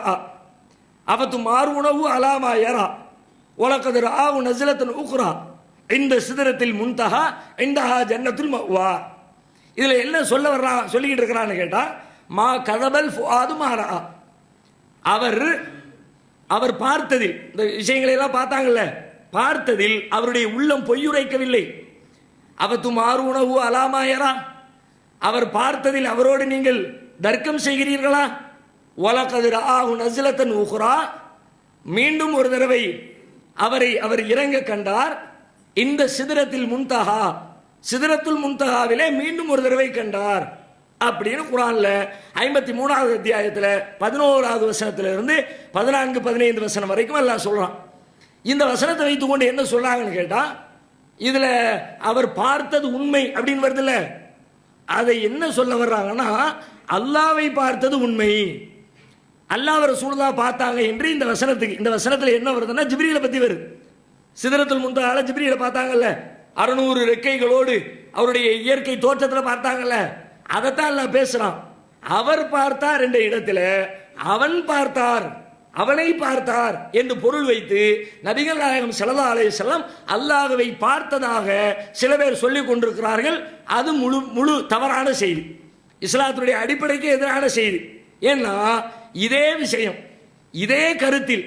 அவத்து மாறுணவு அலாமா யரா உலகது ராவு நஸ்லத்துன் உக்ரா இந்த சிதறத்தில் முன்தஹா இந்தஹா ஜன்னத்துல் மஅவா. இதில் என்ன சொல்லிக்கிட்டு இருக்கிறான்னு கேட்டால், மா கதபல் ஃபுஆது மாரா, அவர் பார்த்ததில், இந்த விஷயங்களை எல்லாம் பார்த்தாங்கல்ல, பார்த்ததில் அவருடைய உள்ளம் பொய்யுரைக்கவில்லை. அவத்து மாறுணவு அலாமா யரா, அவர் பார்த்ததில் அவரோடு நீங்கள் தர்க்கம் செய்கிறீர்களா? வலகத் ரஆஹு நஸ்லத்தன் உக்ரா, மீண்டும் ஒரு தடவை அவர் இறங்க கண்டார். இந்த சிதறத்தில் முன்தஹா, சிதறத்துல் முன்தஹாவிலே மீண்டும் ஒரு தடவை கண்டார் அப்படின்னு குர்ஆன்ல 53வது அத்தியாயத்தில் 11வது வசனத்திலிருந்து 14, 15 வசனம் வரைக்கும் எல்லாம் சொல்றான். இந்த வசனத்தை வைத்துக்கொண்டு என்ன சொல்றாங்கன்னு கேட்டா, இதுல அவர் பார்த்தது உண்மை அப்படின்னு வருதுல்ல, அதை என்ன சொல்ல வர்றாங்கன்னா, அல்லாவை பார்த்தது உண்மை, அல்லாஹ் ரசூலுல்லாஹ் பார்த்தாங்க என்று இந்த வசனத்தில் என்ன வருதுன்னா ஜிப்ரீலை பற்றி வருது. சிதறத்துல் முன்தஹால ஜிப்ரீலை பார்த்தாங்கல்ல, 600 ரெக்கைகளோடு அவருடைய இயற்கை தோற்றத்தில் பார்த்தாங்கல்ல, அதைத்தான் அல்லாஹ் பேசுறான். அவர் பார்த்தார் என்ற இடத்துல அவனை பார்த்தார் என்று பொருள் வைத்து நபிகள் நாயகம் ஸல்லல்லாஹு அலைஹி வஸல்லம் அல்லாஹ்வை பார்த்ததாக சில பேர் சொல்லிக் கொண்டிருக்கிறார்கள். அது முழு தவறான செய்தி, இஸ்லாத்துடைய அடிப்படைக்கு எதிரான செய்தி. ஏன்னா இதே விஷயம், இதே கருத்தில்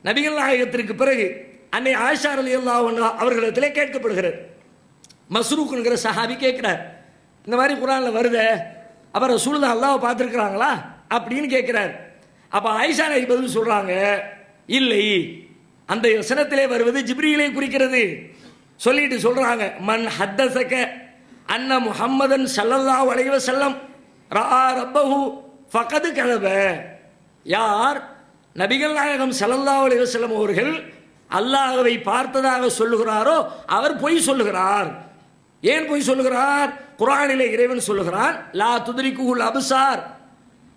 நபிகள் நாயகத்திற்கு பிறகு அன்னை ஆயிஷா ரலியல்லாஹு அன்ஹா அவர்களிடத்திலே கேட்கப்படுகிறது. மஸ்ரூக் என்கிற சஹாபி கேட்கிறார், இந்த மாதிரி குர்ஆன்ல வருதே, அப்புறம் ரசூலுல்லாஹ் அல்லாஹ்வை பார்த்திருக்கிறாங்களா அப்படின்னு கேட்கிறார். அப்ப ஆயிஷா நபி பதில் சொல்றாங்க, இல்லை, அந்த வசனத்திலே வருவது ஜிப்ரீலை குறிக்கிறது. சொல்லிட்டு சொல்றாங்க, மன் ஹத்தஸக அன்ன முஹம்மதன் ஸல்லல்லாஹு அலைஹி வஸல்லம் ரஆ ரப்பஹு ஃபகத் கதப. யார் நபிகள் நாயகம் ஸல்லல்லாஹு அலைஹி வஸல்லம் அவர்கள் அல்லாஹ்வை பார்த்ததாக சொல்லுகிறாரோ அவர் பொய் சொல்லுகிறார். ஏன் பொய் சொல்லுகிறார்? குர்ஆனிலே இறைவன் சொல்லுகிறான், லா துத்ரிகுல் அப்சார்,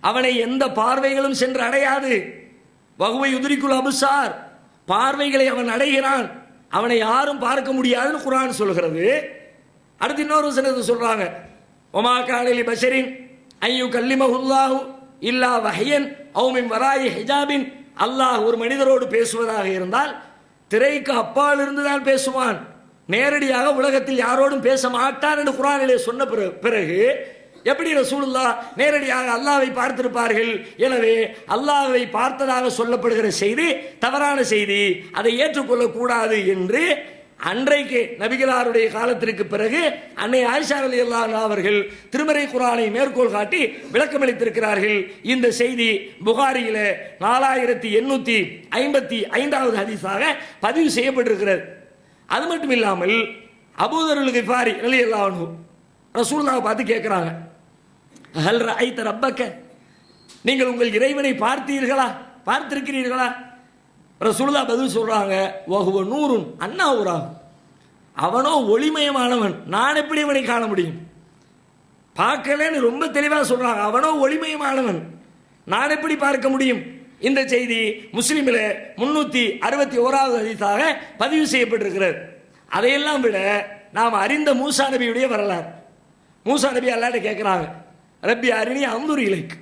அவனை எந்த பார்வைகளும் சென்று அடையாது. வஹுவ யுத்ரிகுல் அப்சார், பார்வைகளை அவன் அடைகிறான், அவனை யாரும் பார்க்க முடியாதுன்னு குர்ஆன் சொல்கிறது. அடுத்து இன்னொரு வசனத்தை சொல்றாங்க, ஒமா கான லி பஷரின் ஐயு கல்லிமஹுல்லாஹு இல்லா வஹயன் அவ் மின் வராயி ஹிஜாபின். அல்லாஹ் ஒரு மனிதரோடு பேசுவதாக இருந்தால் திரைக்கு அப்பால் இருந்து தான் பேசுவான், நேரடியாக உலகத்தில் யாரோடும் பேச மாட்டான் என்று குர்ஆனிலே சொன்ன பிறகு எப்படி ரசூலுல்லாஹ் நேரடியாக அல்லாஹ்வை பார்த்திருப்பார்கள்? எனவே அல்லாஹ்வை பார்த்ததாக சொல்லப்படுகிற செய்தி தவறான செய்தி, அதை ஏற்றுக்கொள்ளக்கூடாது என்று அன்றைக்கு நபிகளாருடைய காலத்திற்கு பிறகு அன்னை ஆயிஷா ரலியல்லாஹு அன்ஹா அவர்கள் திருமறை குர்ஆனை மேற்கோள் காட்டி விளக்கமளித்திருக்கிறார்கள். இந்த செய்தி புகாரியில 4855வது ஹதீஸாக பதிவு செய்யப்பட்டிருக்கிறது. அது மட்டும் இல்லாமல் அபூதருல் கிஃபாரி ரலியல்லாஹு அன்ஹு ரசூலுல்லாஹ் பார்த்து கேட்கிறாங்க, ஹல் ரஅய்த ரப்பக, நீங்கள் உங்கள் இறைவனை பார்த்திருக்கிறீர்களா? ரசூலுல்லாஹ் பதில் சொல்றாங்க, வஹுவ நூருன் அன்னாவுரா, அவனோ ஒளிமயமானவன், நான் எப்படி அவனை காண முடியும்? பார்க்கலன்னு ரொம்ப தெளிவாக சொல்றாங்க, அவனோ ஒளிமயமானவன், நான் எப்படி பார்க்க முடியும்? இந்த செய்தி முஸ்லிமில் 361வது ஹதீஸாக பதிவு செய்யப்பட்டிருக்கிறது. அதையெல்லாம் விட நாம் அறிந்த மூசா நபியுடைய வரலாறு. மூசா நபி அல்லாஹ்ட்ட கேட்குறாங்க, ரப்பி அரினி அன்துர் இலைக்,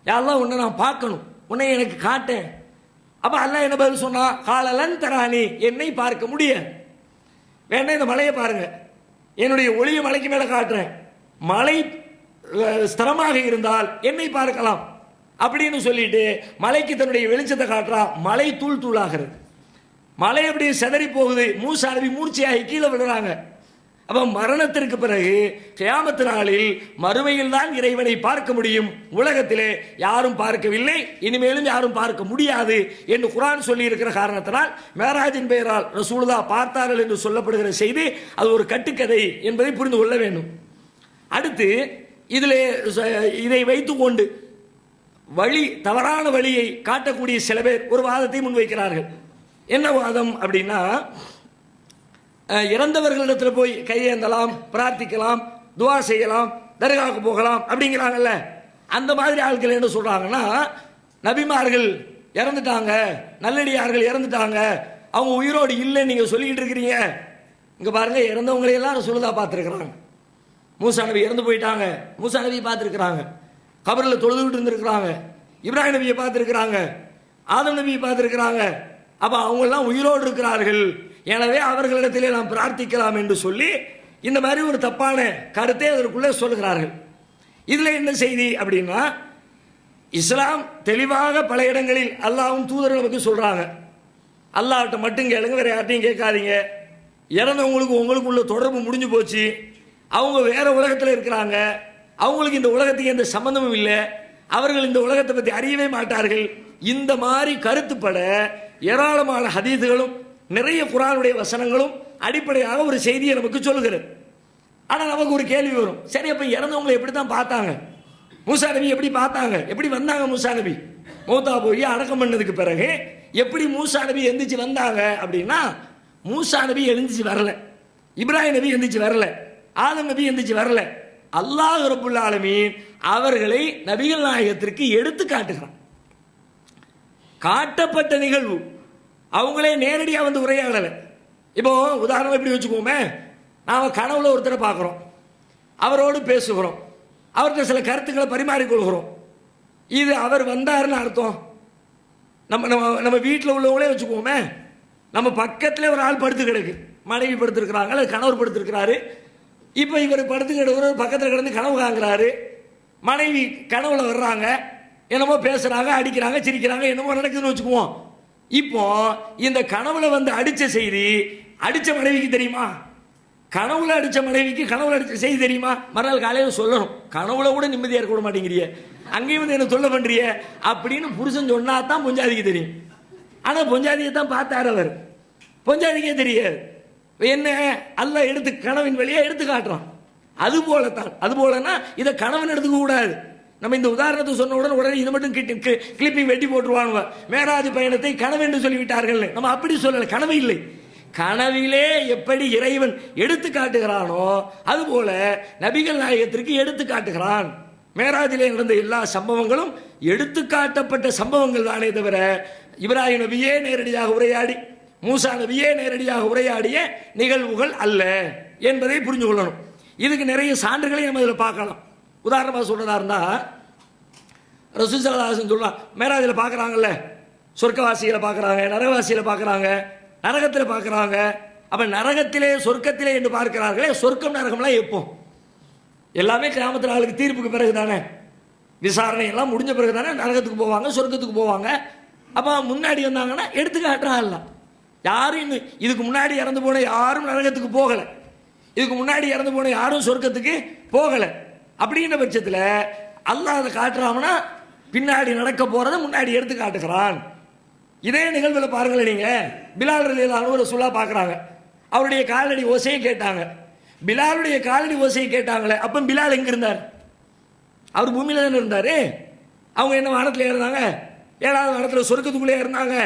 யாரெல்லாம் உன்னை நான் பார்க்கணும், உன்னை எனக்கு காட்டேன். அப்போ அல்லாஹ் என்ன பதில் சொன்னா, காலலன் தரானி, என்னை பார்க்க முடியாது, வேணா இந்த மலையை பாருங்க, என்னுடைய ஒளியை மலைக்கு மேலே காட்டுறேன், மலை ஸ்திரமாக இருந்தால் என்னை பார்க்கலாம் அப்படின்னு சொல்லிட்டு மலைக்கு தன்னுடைய வெளிச்சத்தை காட்டுறா. மலை தூள் தூளாகிறது, மலை அப்படியே செதறி போகுது. மூசா நபி மூர்ச்சையாகி கீழே விடுறாங்க. அப்ப மரணத்திற்கு பிறகு கியாமத் நாளில் மறுமையில் தான் இறைவனை பார்க்க முடியும், உலகத்திலே யாரும் பார்க்கவில்லை, இனிமேலும் யாரும் பார்க்க முடியாது என்று குர்ஆன் சொல்லி இருக்கிற காரணத்தினால் மேராஜின் பெயரால் ரசூலுல்லாஹ் பார்த்தார்கள் என்று சொல்லப்படுகிற செய்தி அது ஒரு கட்டுக்கதை என்பதை புரிந்து கொள்ள வேண்டும். அடுத்து இதை வைத்துக்கொண்டு தவறான வழியை காட்டக்கூடிய சில பேர் ஒரு வாதத்தை முன்வைக்கிறார்கள். என்ன வாதம் அப்படின்னா, இறந்தவர்களிடத்தில் போய் கையேந்தலாம், பிரார்த்திக்கலாம், துவா செய்யலாம், தர்காவுக்கு போகலாம் அப்படிங்கிறாங்கல்ல. அந்த மாதிரி ஆட்கள் என்ன சொல்றாங்கன்னா, நபிமார்கள் இறந்துட்டாங்க, நல்லடியார்கள் இறந்துட்டாங்க, அவங்க உயிரோடு இல்லைன்னு நீங்க சொல்லிக்கிட்டு இருக்கிறீங்க. இங்க பாருங்க, இறந்தவங்களையெல்லாம் ரசூலுல்லாஹ் பார்த்துருக்கிறாங்க. மூசா நபி இறந்து போயிட்டாங்க, மூசா நபியை பார்த்துருக்கிறாங்க, கபரில் தொழுதுகிட்டு இருந்திருக்கிறாங்க, இப்ராஹிம் நபியை பார்த்துருக்கிறாங்க, ஆதம் நபியை பார்த்துருக்கிறாங்க. அப்போ அவங்கெல்லாம் உயிரோடு இருக்கிறார்கள், எனவே அவர்களிடத்திலே நாம் பிரார்த்திக்கலாம் என்று சொல்லி இந்த மாதிரி ஒரு தப்பான கருத்தை அதற்குள்ளே சொல்லுகிறார்கள். இதில் என்ன செய்தி அப்படின்னா, இஸ்லாம் தெளிவாக பல இடங்களில் அல்லாஹ்வும் தூதர்கள் நமக்கு சொல்கிறாங்க, அல்லாஹ்ட்ட மட்டும் கேளுங்க, வேற யார்ட்டையும் கேட்காதீங்க, இறந்தவங்களுக்கு உங்களுக்கு உள்ள தொடர்பு முடிஞ்சு போச்சு, அவங்க வேற உலகத்தில் இருக்கிறாங்க, அவங்களுக்கு இந்த உலகத்துக்கு எந்த சம்பந்தமும் இல்லை, அவர்கள் இந்த உலகத்தை பற்றி அறியவே மாட்டார்கள். இந்த மாதிரி கருத்துப்பட ஏராளமான ஹதீதுகளும் நிறைய குர்ஆனுடைய வசனங்களும் அடிப்படையாக ஒரு செய்தியை நமக்கு சொல்லுகிறது. ஆனால் நமக்கு ஒரு கேள்வி வரும், சரி அப்போ இறந்தவங்களை எப்படி தான் பார்த்தாங்க? மூசா நபி எப்படி பார்த்தாங்க? எப்படி வந்தாங்க? மூசா நபி மௌத்தா போய் அடக்கம் பண்ணதுக்கு பிறகு எப்படி மூசா நபி எந்திரிச்சு வந்தாங்க அப்படின்னா, மூசா நபி எழுந்திரிச்சு வரல, இப்ராஹிம் நபி எந்திரிச்சு வரல, ஆதம் நபி எந்திரிச்சு வரல, அல்லாஹ் ரப்புல் ஆலமீன் அவர்களை நபிகள் நாயகத்திற்கு எடுத்து காட்டுகிறான். காட்டப்பட்ட நிகழ்வு, அவங்களே நேரடியாக வந்து உரையாடலை. இப்போ உதாரணம் எப்படி வச்சுக்கோமே, நாம் கனவுல ஒருத்தரை பார்க்குறோம், அவரோடு பேசுகிறோம், அவர்கிட்ட சில கருத்துக்களை பரிமாறிக்கொள்கிறோம். இது அவர் வந்தாருன்னு அர்த்தம். நம்ம நம்ம நம்ம வீட்டில் உள்ளவங்களே வச்சுக்கோமே, நம்ம பக்கத்தில் ஒரு ஆள் படுத்து கிடக்கு, மனைவி படுத்துருக்குறாங்க அல்லது கணவர் படுத்துருக்கிறாரு. இப்போ இவர் படுத்து கிடக்குற பக்கத்தில் கிடந்து கனவு காங்குறாரு. மனைவி கனவுல வர்றாங்க, என்னமோ பேசுகிறாங்க, அடிக்கிறாங்க, சிரிக்கிறாங்க, என்னமோ நடக்குதுன்னு வச்சுக்குவோம். இப்போ இந்த கனவுல வந்து அடித்த செய்தி அடித்த மனைவிக்கு தெரியுமா? கனவுல அடித்த மனைவிக்கு கனவுல அடித்த செய்தி தெரியுமா? மறுநாள் காலையில் சொல்லணும். கனவுல கூட நிம்மதியாக இருக்க விட மாட்டேங்கிறிய, அங்கேயும் வந்து என்ன சொல்ல பண்றிய அப்படின்னு புருஷன் சொன்னா தான் பொஞ்சாதிக்கு தெரியும். ஆனால் பொஞ்சாதியை தான் பார்த்தார் அவர், பொஞ்சாதிக்கே தெரியாது. என்ன அல்லாஹ் எடுத்து கனவின் வழியா எடுத்து காட்டுறான். அது போலத்தான், அது போலன்னா இதை கனவன் எடுத்துக்க கூடாது. நம்ம இந்த உதாரணத்தை சொன்ன உடனே இது மட்டும் கிளிப்பிங் வெட்டி போட்டுருவாங்க, மேராஜ் பயணத்தை கனவு என்று சொல்லிவிட்டார்கள். நம்ம அப்படி சொல்லலை, கனவு இல்லை. கனவிலே எப்படி இறைவன் எடுத்து காட்டுகிறானோ அதுபோல நபிகள் நாயகத்திற்கு எடுத்து காட்டுகிறான். மேராஜிலே நடந்த எல்லா சம்பவங்களும் எடுத்து காட்டப்பட்ட சம்பவங்கள் தானே தவிர இப்ராஹிம் நபியே நேரடியாக உரையாடி, மூசா நபியே நேரடியாக உரையாடிய நிகழ்வுகள் அல்ல என்பதை புரிஞ்சு கொள்ளணும். இதுக்கு நிறைய சான்றுகளை நம்ம இதில் பார்க்கலாம். உதாரணமாக சொல்றதா இருந்தா, ரசூல் ஸல்லல்லாஹு அலைஹி வஸல்லம் சொல்லலாம், மேராஜில் பார்க்குறாங்கல்ல, சொர்க்கவாசிகளை பார்க்குறாங்க, நரகவாசிகளை பார்க்குறாங்க, நரகத்தில் பார்க்குறாங்க. அப்போ நரகத்திலே சொர்க்கத்திலே என்று பார்க்கிறார்களே, சொர்க்கம் நரகம்லாம் எப்போ? எல்லாமே கியாமத் நாளுக்கு தீர்ப்புக்கு பிறகு தானே, விசாரணை எல்லாம் முடிஞ்ச பிறகு தானே நரகத்துக்கு போவாங்க, சொர்க்கத்துக்கு போவாங்க. அப்போ முன்னாடி வந்தாங்கன்னா எடுத்துக்காட்டுறாங்கல்ல. யாரும் இன்னும் இதுக்கு முன்னாடி இறந்து போன யாரும் நரகத்துக்கு போகலை, இதுக்கு முன்னாடி இறந்து போன யாரும் சொர்க்கத்துக்கு போகலை. அப்படின்ற பட்சத்தில் அல்லாஹ் அதை காட்டுறாங்கன்னா பின்னாடி நடக்க போறதை முன்னாடி எடுத்து காட்டுகிறான். இதே நிகழ்வில் பாருங்களேன், நீங்க பிலால் ரலியல்லாஹு அன்ஹு ரசூலா பார்க்குறாங்க, அவருடைய காலடி ஓசையை கேட்டாங்க. பிலாலுடைய காலடி ஓசையை கேட்டாங்களே, அப்போ பிலால் எங்க இருந்தார்? அவர் பூமியில தானே இருந்தாரு. அவங்க என்ன வானத்தில் இருந்தாங்க? 7வது வானத்தில் சொர்க்கத்துக்குள்ளே இருந்தாங்க.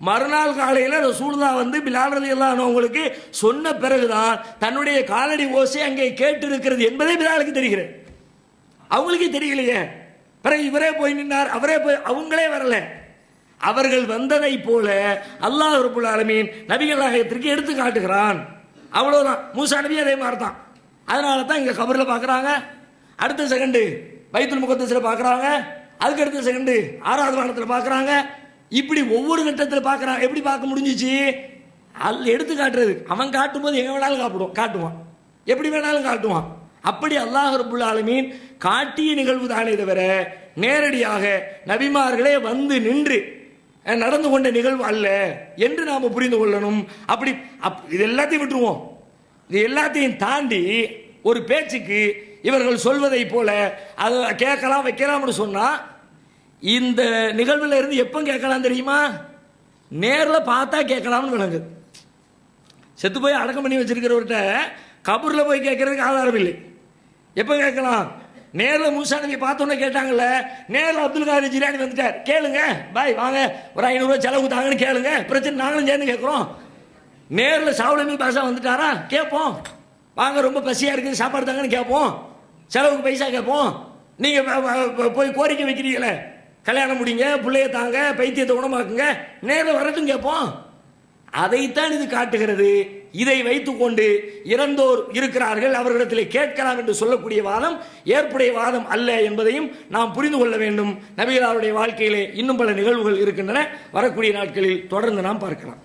மறுநாள் காலையில் ரசூலுல்லாஹ் வந்து பிலால் ரலியல்லாஹு அன்ஹு அவங்களுக்கு சொன்ன பிறகுதான் தன்னுடைய காலடி ஓசை அங்கே கேட்டு இருக்கிறது என்பதே பிலாலுக்கு தெரிகிறது. அவங்களுக்கே தெரியலையே. பிறகு இவரே போய் நின்றார், அவரே போய், அவங்களே வரல. அவர்கள் வந்ததை போல அல்லாஹ் ரப்புல் ஆலமீன் நபிகள் நாயகத்திற்கு எடுத்து காட்டுகிறான். அவ்வளவுதான். மூசா நபி அதே மாதிரி தான். அதனால தான் இங்க கபரில் பார்க்குறாங்க, அடுத்த செகண்டு பைத்துல் முகத்தஸில் பார்க்குறாங்க, அதுக்கு அடுத்த செகண்டு 6வது வானத்தில் பார்க்குறாங்க. இப்படி ஒவ்வொரு கட்டத்தில் பார்க்குறாங்க. எப்படி பார்க்க முடிஞ்சிச்சு? எடுத்து காட்டுறது. அவன் காட்டும் போது எங்க வேணாலும் காட்டுவான், எப்படி வேணாலும் காட்டுவான். அப்படி அல்லாஹ் ரப்புல் ஆலமீன் காட்டிய நிகழ்வு தானே தவிர நேரடியாக நபிமார்களே வந்து நின்று நடந்து கொண்ட நிகழ்வு அல்ல என்று நாம் புரிந்து கொள்ளணும். அப்படி இது எல்லாத்தையும் விட்டுருவோம். இது எல்லாத்தையும் தாண்டி ஒரு பேச்சுக்கு இவர்கள் சொல்வதை போல அதை கேட்கலாம் வைக்கலாம்னு சொன்னா, இந்த நிகழ்வுல இருந்து எப்போ கேட்கலாம் தெரியுமா? நேரில் பார்த்தா கேட்கலாம்னு விளங்குது. செத்து போய் அடக்கம் பண்ணி வச்சிருக்கிறவர்கிட்ட கபூரில் போய் கேட்கறதுக்கு ஆதாரம் இல்லை. எப்போ கேட்கலாம்? நேரில் மூசா நபி பார்த்தோன்னே கேட்டாங்கல்ல, நேரில் அப்துல் காதர் ஜிலானி வந்துட்டார், கேளுங்க பாய் வாங்க ஒரு 500 ரூபா செலவு தாங்கன்னு கேளுங்க, பிரச்சனை நாங்களும் சேர்ந்து கேட்குறோம். நேரில் சாவுலமி பாஷா வந்துட்டாரா கேட்போம், வாங்க ரொம்ப பசியாக இருக்குது சாப்பாடு தாங்கன்னு கேட்போம், செலவுக்கு பைசா கேட்போம். நீங்கள் போய் கோரிக்கை வைக்கிறீங்களே, கல்யாணம் முடிங்க, பிள்ளைய தாங்க, பைத்தியத்தை குணமாக்குங்க, நேரில் வரட்டும் கேட்போம். அதைத்தான் இது காட்டுகிறது. இதை வைத்துக்கொண்டு இறந்தோர் இருக்கிறார்கள், அவர்களிடத்தில் கேட்கலாம் என்று சொல்லக்கூடிய வாதம் ஏற்புடைய வாதம் அல்ல என்பதையும் நாம் புரிந்து கொள்ள வேண்டும். நபிகளாருடைய வாழ்க்கையிலே இன்னும் பல நிகழ்வுகள் இருக்கின்றன, வரக்கூடிய நாட்களில் தொடர்ந்து நாம் பார்க்கலாம்.